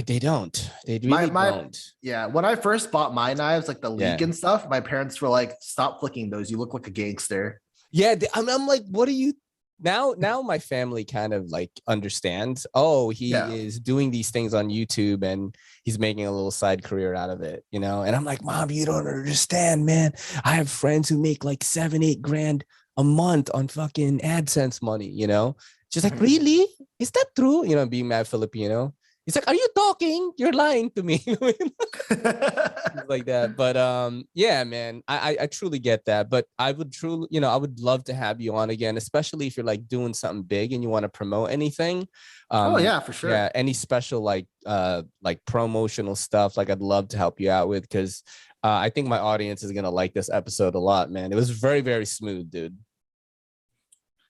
B: they don't. They really don't.
C: Yeah, when I first bought my knives, like the leak and stuff, my parents were like, "Stop flicking those. You look like a gangster."
B: Yeah, I'm like, what are you? Now my family kind of like understands. Oh, he is doing these things on YouTube and he's making a little side career out of it, you know? And I'm like, Mom, you don't understand, man. I have friends who make like 7-8 grand a month on fucking AdSense money, you know? She's like, really? Is that true? You know, being mad Filipino. He's like, are you talking? You're lying to me. Like that. But yeah, man, I truly get that. But I would truly, you know, I would love to have you on again, especially if you're like doing something big and you want to promote anything.
C: Oh yeah, for sure.
B: Yeah, any special like promotional stuff, like I'd love to help you out with, because I think my audience is gonna like this episode a lot, man. It was very, very smooth, dude.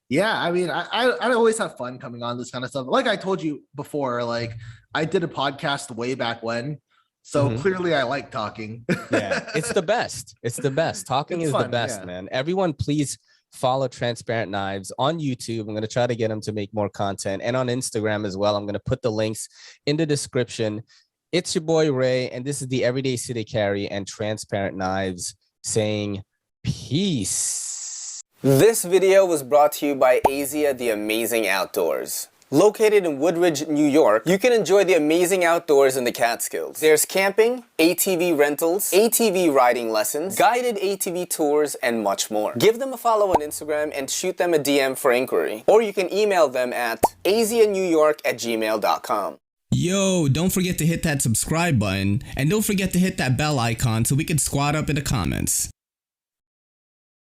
C: Yeah, I mean, I always have fun coming on this kind of stuff. Like I told you before, like I did a podcast way back when, so clearly I like talking.
B: Yeah, it's the best. It's the best. Talking is fun, the best, man. Everyone, please follow Transparent Knives on YouTube. I'm going to try to get them to make more content, and on Instagram as well. I'm going to put the links in the description. It's your boy Ray, and this is the Everyday City Carry and Transparent Knives saying peace.
A: This video was brought to you by Asia The Amazing Outdoors. Located in Woodridge, New York, you can enjoy the amazing outdoors in the Catskills. There's camping, ATV rentals, ATV riding lessons, guided ATV tours, and much more. Give them a follow on Instagram and shoot them a DM for inquiry. Or you can email them at asianewyork@gmail.com. Yo, don't forget to hit that subscribe button, and don't forget to hit that bell icon so we can squad up in the comments.